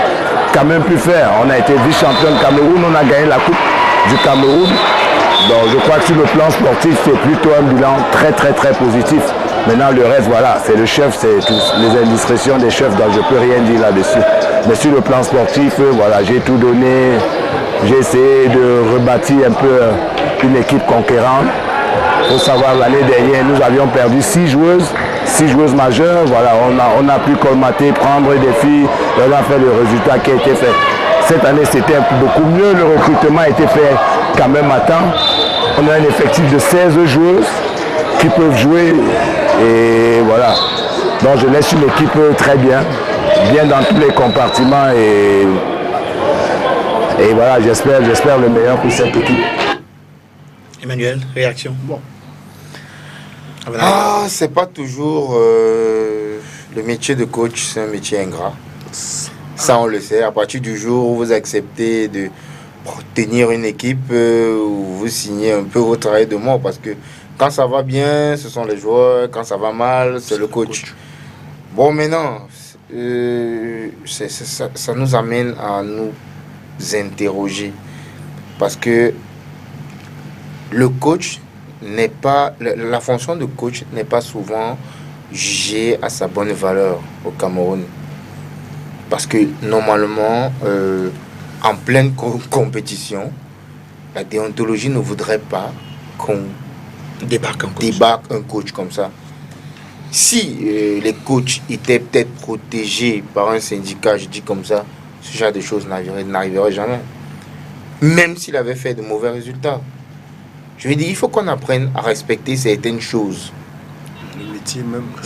quand même pu faire. On a été vice-champion de Cameroun, on a gagné la Coupe du Cameroun. Donc je crois que sur le plan sportif, c'est plutôt un bilan très positif. Maintenant le reste, voilà, c'est le chef, c'est les indiscrétions des chefs, donc je ne peux rien dire là-dessus. Mais sur le plan sportif, voilà, j'ai tout donné. J'ai essayé de rebâtir un peu une équipe conquérante. Il faut savoir, l'année dernière, nous avions perdu 6 joueuses majeures. Voilà, on a pu colmater, prendre des filles, et on a fait le résultat qui a été fait. Cette année, c'était beaucoup mieux. Le recrutement a été fait quand même à temps. On a un effectif de 16 joueuses qui peuvent jouer. Et voilà. Donc, je laisse une équipe très bien dans tous les compartiments. Et voilà, j'espère le meilleur pour cette équipe. Emmanuel, réaction? Bon. C'est pas toujours le métier de coach, c'est un métier ingrat. Ça, on le sait. À partir du jour où vous acceptez de tenir une équipe, où vous signez un peu votre travail de mort, parce que quand ça va bien, ce sont les joueurs. Quand ça va mal, c'est le coach. Bon, maintenant, ça nous amène à nous interroger, parce que le coach n'est pas, la fonction de coach n'est pas souvent jugée à sa bonne valeur au Cameroun. Parce que normalement, en pleine compétition, la déontologie ne voudrait pas qu'on débarque un coach comme ça. Si les coachs étaient peut-être protégés par un syndicat, je dis comme ça, ce genre de choses n'arriverait jamais. Même s'il avait fait de mauvais résultats. Je veux dire, il faut qu'on apprenne à respecter certaines choses.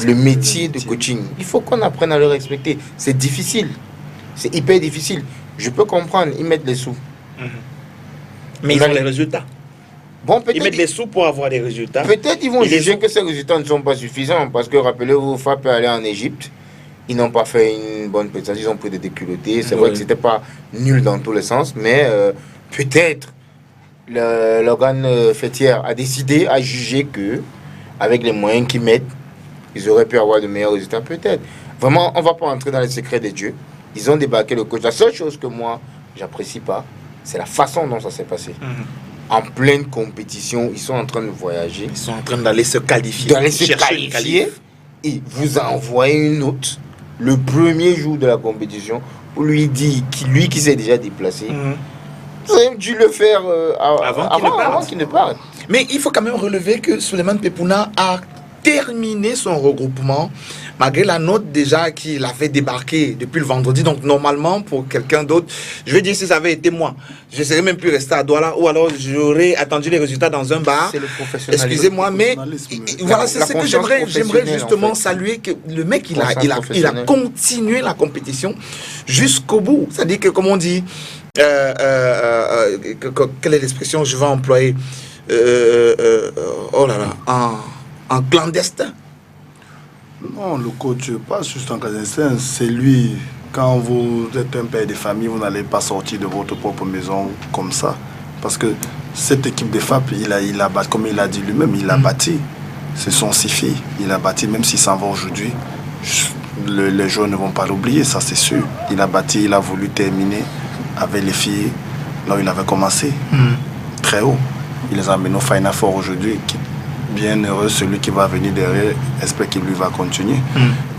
Le métier de coaching, il faut qu'on apprenne à le respecter. C'est difficile. C'est hyper difficile. Je peux comprendre, ils mettent les sous. Mais ils ont les résultats. Bon, ils mettent les sous pour avoir des résultats. Peut-être ils vont juger que ces résultats ne sont pas suffisants. Parce que, rappelez-vous, FAP est allé en Égypte. Ils n'ont pas fait une bonne prestation. Ils ont pris des déculottés. C'est vrai que c'était pas nul dans tous les sens. Mais peut-être l'organe fêtière a décidé, a jugé que, avec les moyens qu'ils mettent, ils auraient pu avoir de meilleurs résultats. Peut-être. Vraiment, on ne va pas entrer dans les secrets des dieux. Ils ont débarqué le coach. La seule chose que moi, j'apprécie pas, c'est la façon dont ça s'est passé. En pleine compétition, ils sont en train de voyager. Ils sont en train d'aller se qualifier. Et vous envoyez une note le premier jour de la compétition pour lui dire, lui qui s'est déjà déplacé, vous avez dû le faire avant qu'il ne parte. Mais il faut quand même relever que Souleymane Pepouna a terminé son regroupement malgré la note déjà qu'il avait débarqué depuis le vendredi. Donc normalement pour quelqu'un d'autre, je veux dire, si ça avait été moi, je ne serais même plus resté à Douala, ou alors j'aurais attendu les résultats dans un bar. C'est le professionnalisme. Excusez-moi, mais voilà, c'est ce que j'aimerais justement saluer, que le mec il a continué la compétition jusqu'au bout. C'est-à-dire que, comme on dit, quelle est l'expression je vais employer, oh là là, en clandestin. Non, le coach, pas juste en clandestin, c'est lui. Quand vous êtes un père de famille, vous n'allez pas sortir de votre propre maison comme ça. Parce que cette équipe de FAP, il a bâti, comme il a dit lui-même, il a bâti. Ce sont 6 filles. Il a bâti, même s'il s'en va aujourd'hui, les joueurs ne vont pas l'oublier, ça c'est sûr. Il a bâti, il a voulu terminer avec les filles là où il avait commencé, très haut. Il les a amenés au Final Four aujourd'hui. Bien heureux, celui qui va venir derrière, espère qu'il lui va continuer.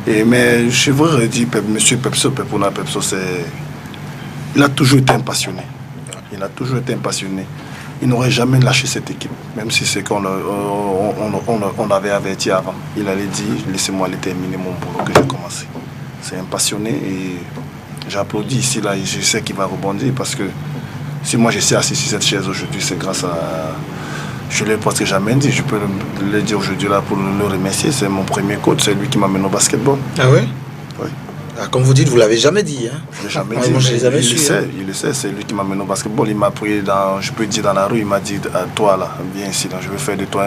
Mais je veux redire, M. Pepouna Pepso, il a toujours été un passionné. Il a toujours été un passionné. Il n'aurait jamais lâché cette équipe, même si c'est qu'on on avait averti avant. Il allait dire, laissez-moi aller terminer mon boulot que j'ai commencé. C'est un passionné et j'applaudis ici, là, je sais qu'il va rebondir parce que si moi je suis assis sur cette chaise aujourd'hui, c'est grâce Je ne l'ai presque jamais dit, je peux le dire aujourd'hui là pour le remercier. C'est mon premier coach, c'est lui qui m'a mené au basketball. Ah oui? Oui. Ah, comme vous dites, vous ne l'avez jamais dit. Hein? Je ne l'ai jamais Ah, dit. moi, je l'ai jamais il su, le sait, hein. il le sait, c'est lui qui m'a mené au basketball. Il m'a pris je peux dire dans la rue, il m'a dit toi là, viens ici, donc, je vais faire de toi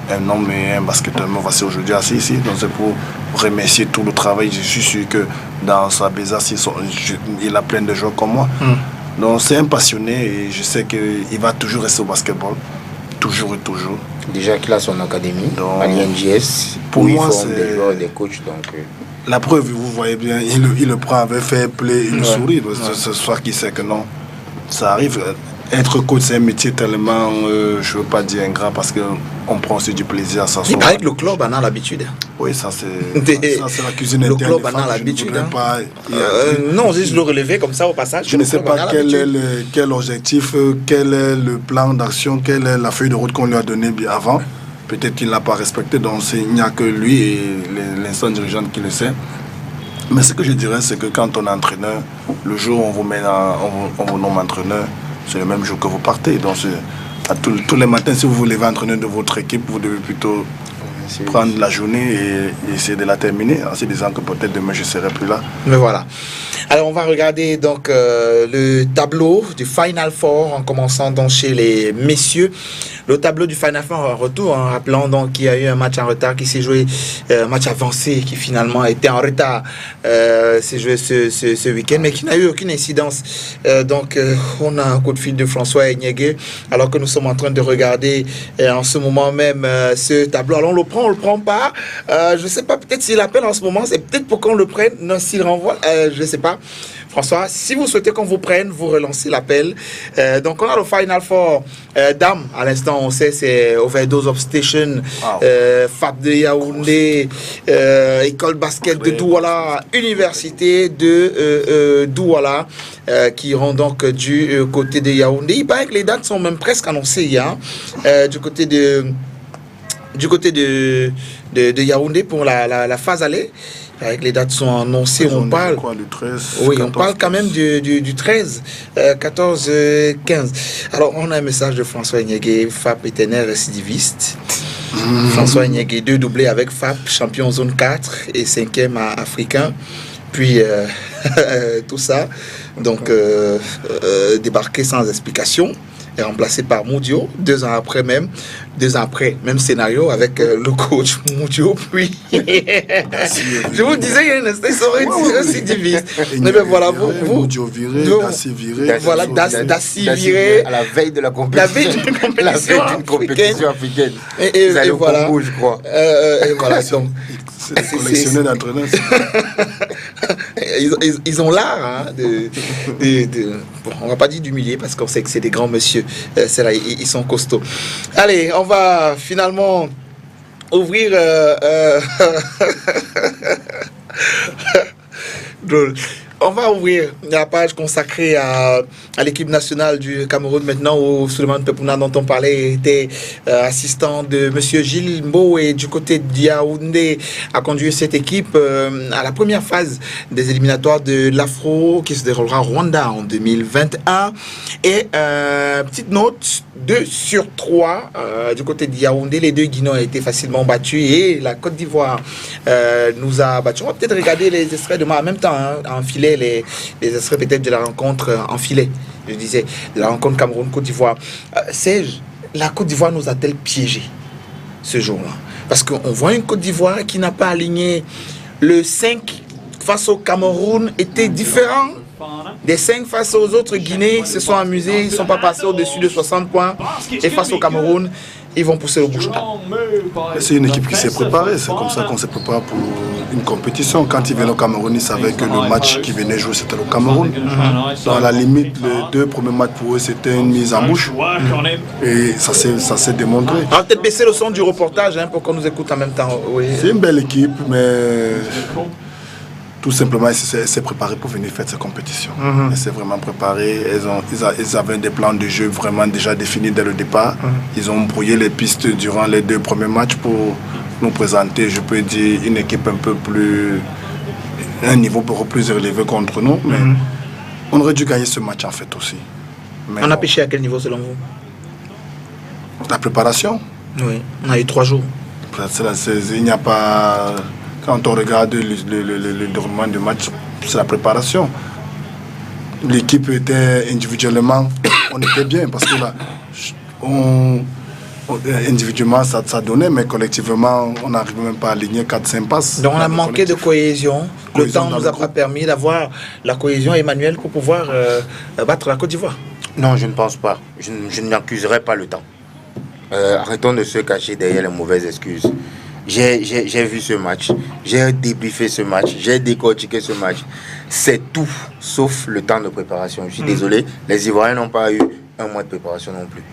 un homme et un basketteur. Me voici aujourd'hui assis ici, donc c'est pour remercier tout le travail. Je suis sûr que dans sa besace, il a plein de joueurs comme moi. Donc c'est un passionné et je sais qu'il va toujours rester au basketball. Toujours et toujours. Déjà qu'il a son académie donc, à l'INGS, pour moi, il forme des joueurs et des coachs. Donc, la preuve, vous voyez bien, il le prend avec fair play, il sourit. Ce soir qui sait que non, ça arrive. Être coach, c'est un métier tellement, je ne veux pas dire ingrat, parce qu'on prend aussi du plaisir à s'asseoir. Il paraît que le club en a l'habitude. Oui, ça c'est la cuisine le interne. Le club en a l'habitude. Hein. Non, juste le relever comme ça au passage. Je ne sais pas quel objectif, quel est le plan d'action, quelle est la feuille de route qu'on lui a donnée bien avant. Peut-être qu'il ne l'a pas respecté, donc il n'y a que lui et l'instant dirigeant qui le sait. Mais ce que je dirais, c'est que quand on est entraîneur, le jour où on vous nomme entraîneur, c'est le même jour que vous partez. Donc tous les matins, si vous voulez être entraîneur de votre équipe, vous devez plutôt prendre la journée et essayer de la terminer en se disant que peut-être demain je ne serai plus là. Mais voilà. Alors on va regarder donc le tableau du Final Four en commençant donc chez les messieurs. Le tableau du Final Four en retour, en rappelant donc qu'il y a eu un match en retard qui s'est joué, un match avancé qui finalement était en retard, s'est joué ce week-end, mais qui n'a eu aucune incidence. Donc on a un coup de fil de François Enyege, alors que nous sommes en train de regarder en ce moment même ce tableau. Alors on le prend pas. Je ne sais pas, peut-être s'il appelle en ce moment, c'est peut-être pour qu'on le prenne. Non, s'il renvoie, je ne sais pas. François, si vous souhaitez qu'on vous prenne, vous relancez l'appel. Donc on a le Final Four dames. À l'instant, on sait c'est Overdose of Station, FAP de Yaoundé, École Basket de Douala, Université de Douala, qui iront donc du côté de Yaoundé. Il paraît que les dates sont même presque annoncées hier, du côté de Yaoundé pour la phase aller. Avec les dates sont annoncées, on parle. Quoi, du 13, oui, 14, on parle quand même du 13, 14, 15. Alors, on a un message de François Enyege, FAP éternel récidiviste. François Enyege, 2 doublés avec FAP, champion zone 4 et 5e africain. Puis, tout ça, donc, débarqué sans explication. Est remplacé par Moudio, 2 ans après, même scénario avec le coach Moudio. Puis je vous disais, il y a une récidiviste. Mais ben voilà, vous Moudio viré, Dassi viré, voilà, Dassi viré à la veille de la compétition, africaine. Et voilà, Congo, je crois. Et voilà, donc c'est collectionné d'entraîneurs. Ils ont l'art, hein, bon, on va pas dire d'humilier parce qu'on sait que c'est des grands messieurs. C'est là, ils sont costauds. Allez, on va finalement ouvrir. Drôle. On va ouvrir la page consacrée à l'équipe nationale du Cameroun maintenant, où Souleymane Pepouna, dont on parlait, était assistant de Monsieur Gilles Mbo, et du côté de Yaoundé a conduit cette équipe à la première phase des éliminatoires de l'Afro qui se déroulera au Rwanda en 2021. Et petite note, 2/3 du côté de Yaoundé, les 2 Guinéens ont été facilement battus et la Côte d'Ivoire nous a battus. On va peut-être regarder les extraits demain en même temps, hein, enfiler les extraits peut-être de la rencontre enfilée, je disais, de la rencontre Cameroun-Côte d'Ivoire. Serge, la Côte d'Ivoire nous a-t-elle piégé ce jour-là? Parce qu'on voit une Côte d'Ivoire qui n'a pas aligné le 5 face au Cameroun, était différent des 5 face aux autres. Guinées se sont amusés, ils ne sont pas passés au-dessus de 60 points, et face au Cameroun, ils vont pousser le bouchon. C'est une équipe qui s'est préparée, c'est comme ça qu'on s'est préparé pour une compétition. Quand ils venaient au Cameroun, ils savaient que le match qu'ils venaient jouer, c'était au Cameroun. Dans la limite, les 2 premiers matchs pour eux, c'était une mise en bouche. Et ça s'est démontré. On va peut-être baisser le son du reportage, hein, pour qu'on nous écoute en même temps. Oui. C'est une belle équipe, mais tout simplement, elle s'est préparée pour venir faire cette compétition. Elle s'est vraiment préparée. Ils avaient des plans de jeu vraiment déjà définis dès le départ. Ils ont brouillé les pistes durant les 2 premiers matchs pour nous présenter, je peux dire, une équipe un peu plus, un niveau beaucoup plus élevé contre nous. Mais on aurait dû gagner ce match en fait aussi. Mais on a pêché à quel niveau selon vous? La préparation. Oui, on a eu 3 jours. Il n'y a pas... Quand on regarde le déroulement du match, c'est la préparation. L'équipe était individuellement, on était bien parce que là, individuellement ça donnait, mais collectivement on n'arrivait même pas à aligner 4-5 passes. Donc on a manqué de cohésion. Le temps ne nous a pas permis d'avoir la cohésion, Emmanuel, pour pouvoir battre la Côte d'Ivoire. Non, je ne pense pas. Je n'accuserai pas le temps. Arrêtons de se cacher derrière les mauvaises excuses. J'ai vu ce match, j'ai débriefé ce match, j'ai décortiqué ce match. C'est tout, sauf le temps de préparation. Je suis désolé, les Ivoiriens n'ont pas eu un mois de préparation non plus.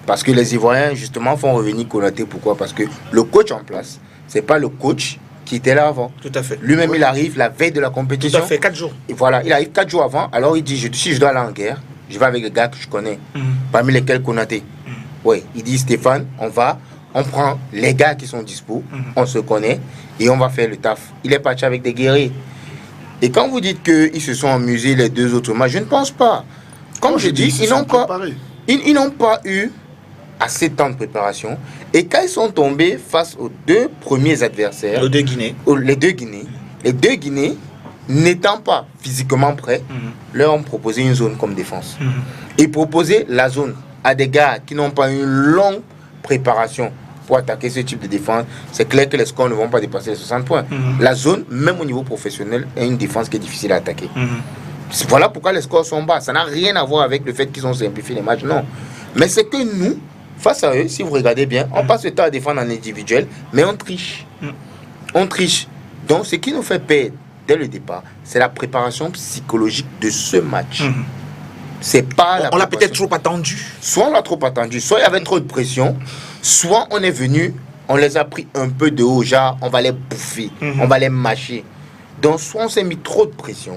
Parce que les Ivoiriens, justement, font revenir Konaté. Pourquoi? Parce que le coach en place, c'est pas le coach qui était là avant. Tout à fait. Lui-même, il arrive la veille de la compétition. Tout à fait, 4 jours. Et voilà, il arrive 4 jours avant. Alors il dit, si je dois aller en guerre, je vais avec les gars que je connais, parmi lesquels Konaté. Oui, il dit, Stéphane, on prend les gars qui sont dispo, on se connaît et on va faire le taf. Il est parti avec des guerriers. Et quand vous dites qu'ils se sont amusés les 2 autres matchs, je ne pense pas. Comme je dis, ils n'ont pas eu assez de temps de préparation. Et quand ils sont tombés face aux 2 premiers adversaires, les 2 Guinées, les deux Guinées n'étant pas physiquement prêts, leur ont proposé une zone comme défense. Et proposer la zone à des gars qui n'ont pas une longue préparation pour attaquer ce type de défense, c'est clair que les scores ne vont pas dépasser les 60 points. La zone, même au niveau professionnel, est une défense qui est difficile à attaquer. Voilà pourquoi les scores sont bas. Ça n'a rien à voir avec le fait qu'ils ont simplifié les matchs, non. Mais c'est que nous, face à eux, si vous regardez bien, on passe le temps à défendre en individuel, mais on triche. On triche. Donc ce qui nous fait perdre dès le départ, c'est la préparation psychologique de ce match. C'est pas on l'a peut-être trop attendu. Soit on l'a trop attendu, soit il y avait trop de pression, soit on est venu, on les a pris un peu de haut, genre on va les bouffer, on va les mâcher. Donc soit on s'est mis trop de pression,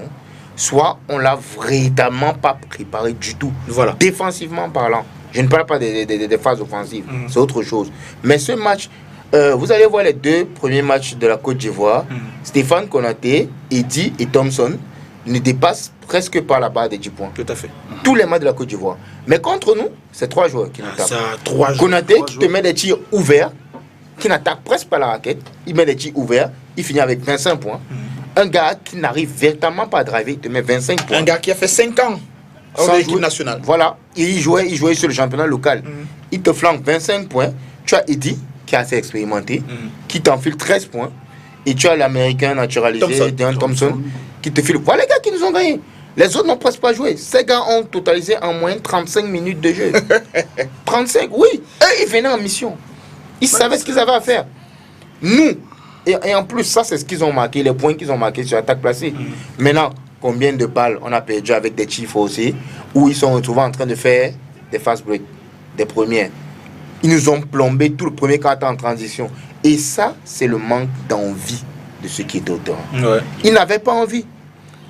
soit on l'a véritablement pas préparé du tout. Voilà. Défensivement parlant, je ne parle pas des phases offensives, c'est autre chose. Mais ce match, vous allez voir les 2 premiers matchs de la Côte d'Ivoire, Stéphane Konaté, Eddy et Thompson ne dépassent presque pas la barre des 10 points. Tout à fait. Tous les matchs de la Côte d'Ivoire. Mais contre nous, c'est 3 joueurs qui nous tapent. Ça, 3 joueurs. Konaté qui te met des tirs ouverts, qui n'attaque presque pas la raquette, il met des tirs ouverts, il finit avec 25 points. Un gars qui n'arrive véritablement pas à driver, il te met 25 points. Un gars qui a fait 5 ans en équipe nationale. Voilà, il jouait sur le championnat local. Il te flanque 25 points. Tu as Eddy, qui est assez expérimenté, qui t'enfile 13 points. Et tu as l'américain naturalisé, Deon Thompson, qui te file. Voilà les gars qui nous ont gagné. Les autres n'ont presque pas joué. Ces gars ont totalisé en moyenne 35 minutes de jeu. 35, oui. Eux, ils venaient en mission. Ils savaient ce qu'ils avaient à faire. Nous, et en plus, ça, c'est ce qu'ils ont marqué, les points qu'ils ont marqués sur l'attaque placée. Maintenant, combien de balles on a perdu avec des chiffres aussi, où ils sont retrouvés en train de faire des fast breaks, des premières. Ils nous ont plombé tout le premier quart en transition. Et ça, c'est le manque d'envie de ceux qui étaient au terrain. Ouais. Ils n'avaient pas envie.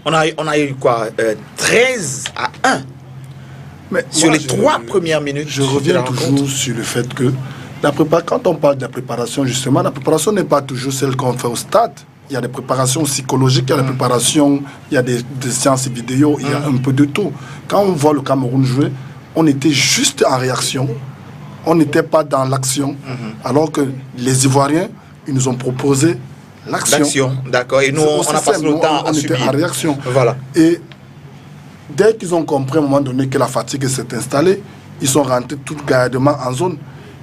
On a eu quoi 13 à 1. Mais sur moi, les 3 premières minutes. Je reviens toujours sur le fait que quand on parle de la préparation, justement, la préparation n'est pas toujours celle qu'on fait au stade. Il y a des préparations psychologiques, il y a des préparations, il y a des séances vidéo, il y a un peu de tout. Quand on voit le Cameroun jouer, on était juste en réaction. On n'était pas dans l'action. Alors que les Ivoiriens, ils nous ont proposé l'action. D'accord. Et nous, on a passé le temps à subir. On était en réaction. Voilà. Et dès qu'ils ont compris à un moment donné que la fatigue s'est installée, ils sont rentrés tout gaillardement en zone.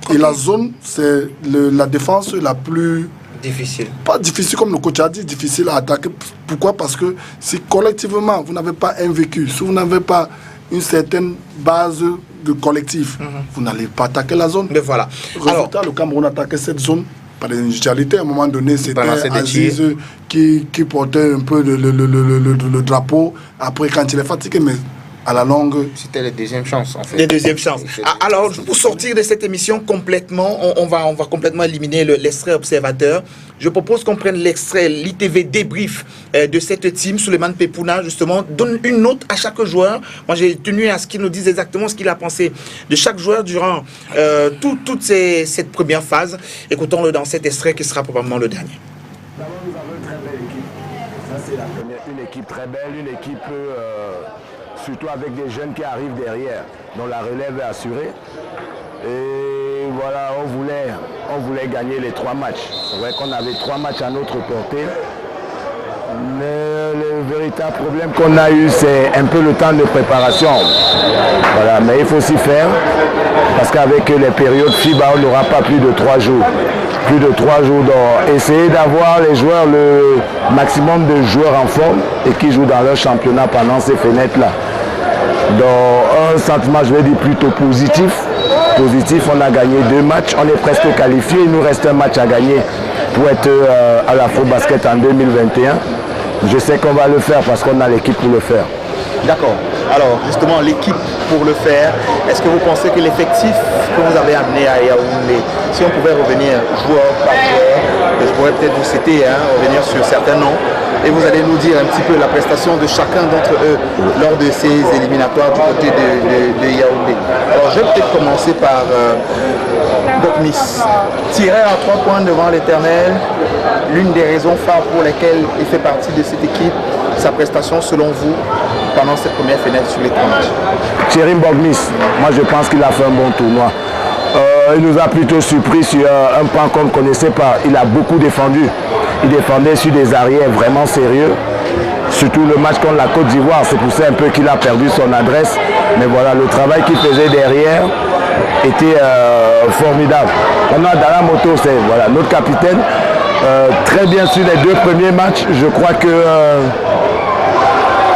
Okay. Et la zone, c'est la défense la plus... difficile. Pas difficile comme le coach a dit, difficile à attaquer. Pourquoi? Parce que si collectivement, vous n'avez pas un vécu, si vous n'avez pas une certaine base de collectif, vous n'allez pas attaquer la zone. Mais voilà. Résultat, le Cameroun attaquait cette zone par des individualités. À un moment donné, c'était Aziz qui portait un peu le drapeau. Après, quand il est fatigué, mais à la longue... C'était les deuxièmes chances, en fait. Les deuxièmes chances. Alors, pour sortir de cette émission complètement, on va complètement éliminer l'extrait observateur. Je propose qu'on prenne l'extrait, l'ITV débrief de cette team. Souleymane Pepouna, justement, donne une note à chaque joueur. Moi, j'ai tenu à ce qu'il nous dise exactement ce qu'il a pensé de chaque joueur durant toute cette première phase. Écoutons-le dans cet extrait qui sera probablement le dernier. D'abord, nous avons une très belle équipe. Ça, c'est la première. Une équipe très belle, une équipe... surtout avec des jeunes qui arrivent derrière, dont la relève est assurée. Et voilà, on voulait gagner les 3 matchs. C'est vrai qu'on avait 3 matchs à notre portée. Mais le véritable problème qu'on a eu, c'est un peu le temps de préparation. Voilà, mais il faut s'y faire, parce qu'avec les périodes FIBA, on n'aura pas plus de 3 jours. Plus de 3 jours d'or. Essayer d'avoir les joueurs, le maximum de joueurs en forme et qui jouent dans leur championnat pendant ces fenêtres-là. Donc un sentiment, je vais dire, plutôt positif. Positif, on a gagné 2 matchs, on est presque qualifié. Il nous reste un match à gagner pour être à l'Afro-Basket en 2021. Je sais qu'on va le faire parce qu'on a l'équipe pour le faire. D'accord. Alors justement, l'équipe pour le faire, est-ce que vous pensez que l'effectif que vous avez amené à Yaoundé, si on pouvait revenir joueur par joueur, je pourrais peut-être vous citer, revenir sur certains noms, et vous allez nous dire un petit peu la prestation de chacun d'entre eux lors de ces éliminatoires du côté de Yaoundé. Alors je vais peut-être commencer par Bokmis. Tiré à 3 points devant l'Éternel, l'une des raisons phares pour lesquelles il fait partie de cette équipe, sa prestation selon vous pendant cette première fenêtre sur les 3 matchs. Thierry Bogmis, moi je pense qu'il a fait un bon tournoi. Il nous a plutôt surpris sur un point qu'on ne connaissait pas. Il a beaucoup défendu. Il défendait sur des arrières vraiment sérieux. Surtout le match contre la Côte d'Ivoire, c'est pour ça un peu qu'il a perdu son adresse. Mais voilà, le travail qu'il faisait derrière était formidable. On a Dalamoto, c'est voilà, notre capitaine. Très bien sur les 2 premiers matchs, je crois que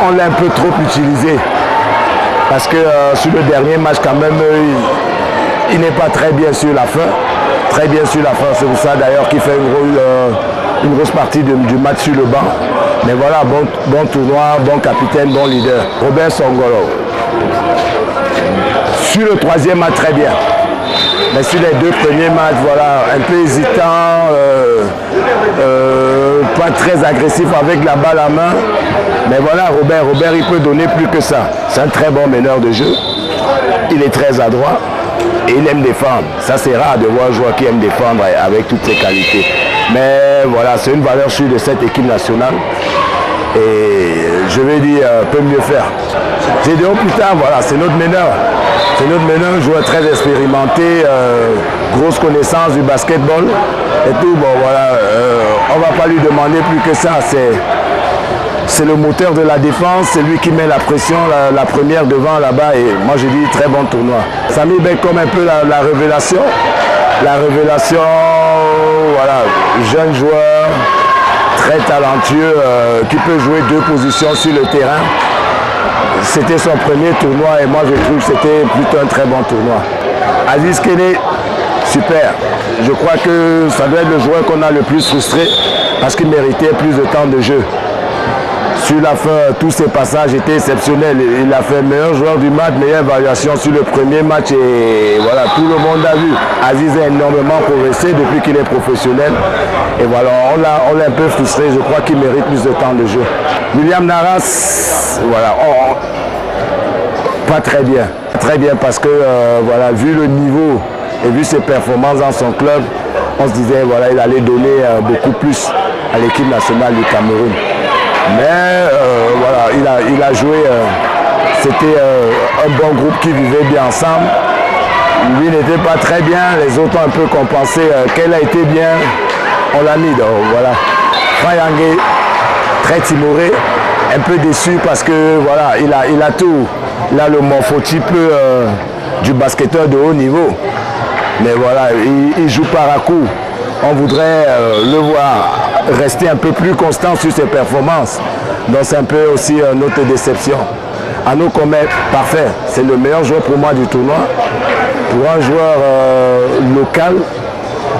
on l'a un peu trop utilisé. Parce que sur le dernier match, quand même, il n'est pas très bien sur la fin. Très bien sur la fin, c'est pour ça d'ailleurs qu'il fait une grosse partie du match sur le banc. Mais voilà, bon tournoi, bon capitaine, bon leader. Robert Songolo. Sur le 3e match, très bien. Mais sur les 2 premiers matchs, voilà, un peu hésitant, pas très agressif avec la balle à main. Mais voilà, Robert, il peut donner plus que ça. C'est un très bon meneur de jeu. Il est très adroit et il aime défendre. Ça, c'est rare de voir un joueur qui aime défendre avec toutes ses qualités. Mais voilà, c'est une valeur sûre de cette équipe nationale. Et je vais dire, peut mieux faire. Gédéon Putain, voilà, c'est notre meneur. C'est notre meneur, un joueur très expérimenté, grosse connaissance du basketball et tout. Bon voilà, on ne va pas lui demander plus que ça. C'est le moteur de la défense, c'est lui qui met la pression, la première devant là-bas. Et moi je dis très bon tournoi. Samy Beck comme un peu la révélation. La révélation, voilà, jeune joueur, très talentueux, qui peut jouer 2 positions sur le terrain. C'était son premier tournoi et moi je trouve que c'était plutôt un très bon tournoi. Aziz Kene, super. Je crois que ça doit être le joueur qu'on a le plus frustré parce qu'il méritait plus de temps de jeu. Sur la fin, tous ses passages étaient exceptionnels. Il a fait meilleur joueur du match, meilleure évaluation sur le premier match et voilà, tout le monde a vu. Aziz a énormément progressé depuis qu'il est professionnel. Et voilà, on l'a un peu frustré, je crois qu'il mérite plus de temps de jeu. William Naras, voilà, pas très bien. Très bien parce que voilà, vu le niveau et vu ses performances dans son club, on se disait voilà, il allait donner beaucoup plus à l'équipe nationale du Cameroun. Mais voilà, il a joué, c'était un bon groupe qui vivait bien ensemble. Lui n'était pas très bien, les autres ont un peu compensé. Qu'elle a été bien, on l'a mis. Donc voilà. Fayangé, très timoré, un peu déçu parce que voilà, il a tout. Il a le morphotype du basketteur de haut niveau. Mais voilà, il joue par à coup. On voudrait le voir rester un peu plus constant sur ses performances. Donc c'est un peu aussi notre déception. Ano Komet, parfait. C'est le meilleur joueur pour moi du tournoi. Pour un joueur local,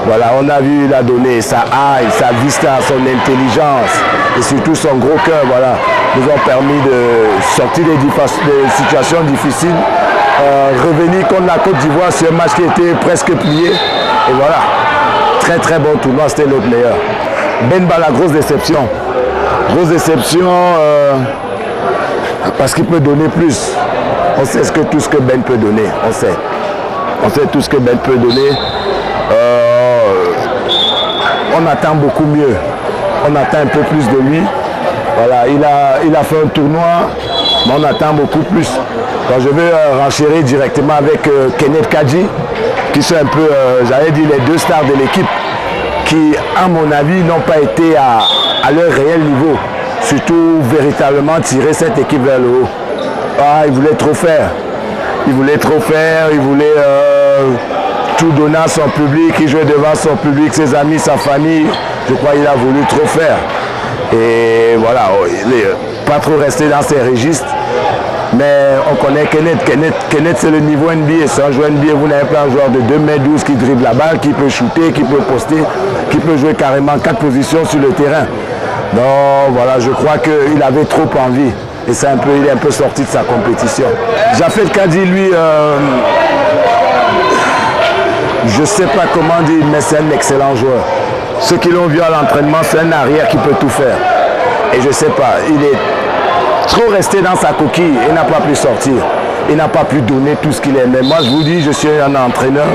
voilà, on a vu, il a donné sa haie, sa vista, son intelligence et surtout son gros cœur, voilà, nous ont permis de sortir des situations difficiles. Revenir contre la Côte d'Ivoire sur un match qui était presque plié. Et voilà, très très bon tournoi, c'était notre meilleur. Benba, la grosse déception. Grosse déception parce qu'il peut donner plus. On sait tout ce que Ben peut donner, on sait. On sait tout ce que Ben peut donner. On attend beaucoup mieux. On attend un peu plus de lui. Voilà, il a fait un tournoi, mais on attend beaucoup plus. Donc je vais renchérir directement avec Kenneth Kadji. qui sont un peu, j'allais dire, les deux stars de l'équipe, qui, à mon avis, n'ont pas été à leur réel niveau. Surtout, véritablement, tirer cette équipe vers le haut. Ah, ils voulaient trop faire. Il voulait tout donner à son public, il jouait devant son public, ses amis, sa famille. Je crois qu'il a voulu trop faire. Et voilà, il n'est pas trop resté dans ses registres. Mais on connaît Kenneth. Kenneth, c'est le niveau NBA. C'est un joueur NBA, vous n'avez pas un joueur de 2m12 qui dribble la balle, qui peut shooter, qui peut poster, qui peut jouer carrément 4 positions sur le terrain. Donc voilà, je crois qu'il avait trop envie. Et il est un peu sorti de sa compétition. Jafet Kadi, lui, je ne sais pas comment dire, mais c'est un excellent joueur. Ceux qui l'ont vu à l'entraînement, c'est un arrière qui peut tout faire. Et je ne sais pas, il est trop resté dans sa coquille et n'a pas pu sortir. Il n'a pas pu donner tout ce qu'il aimait. Moi, je vous dis, je suis un entraîneur.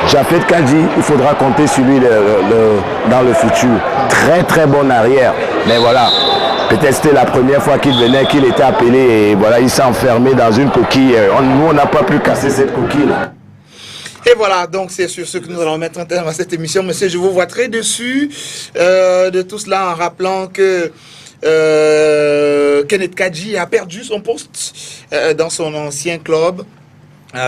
Jafet Kadi, il faudra compter sur lui dans le futur. Très, très bon arrière. Mais voilà, peut-être c'était la première fois qu'il venait, qu'il était appelé et voilà, il s'est enfermé dans une coquille. Nous, on n'a pas pu casser cette coquille-là. Et voilà, donc c'est sur ce que nous allons mettre un terme à cette émission. Monsieur, je vous vois très déçu de tout cela en rappelant que Kenneth Kadji a perdu son poste dans son ancien club.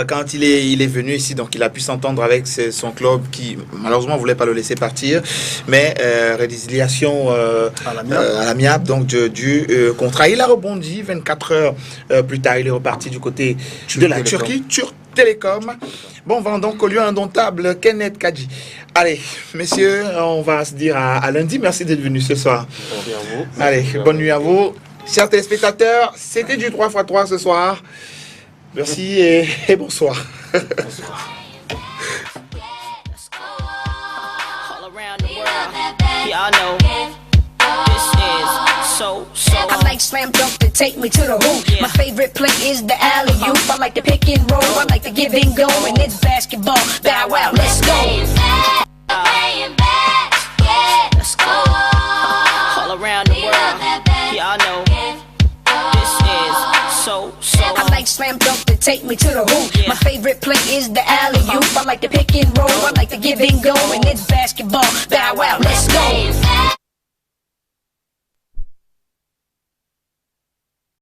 Quand il est venu ici, donc il a pu s'entendre avec son club qui malheureusement voulait pas le laisser partir, mais résiliation à l'amiable donc du contrat. Il a rebondi 24 heures plus tard, il est reparti du côté de la Turquie, Télécom. Bon vent donc au lieu indomptable, Kenneth Kadji. Allez, messieurs, on va se dire à lundi. Merci d'être venus ce soir. Merci à vous. Allez, bonne nuit à vous. Chers téléspectateurs, c'était du 3x3 ce soir. Merci et bonsoir. Y'all know this is so. I like slam dunk to take me to the hoop. My favorite play is the alley-oop. I like the pick and roll. I like the give and go. And it's basketball. Bow wow, let's go. Let's go. All around the world. Y'all know this is so. I like slam dunk to take me to the hoop. My favorite play is the alley-oop. I like the pick and roll. I like the give and go. And it's basketball. Bow wow, let's go.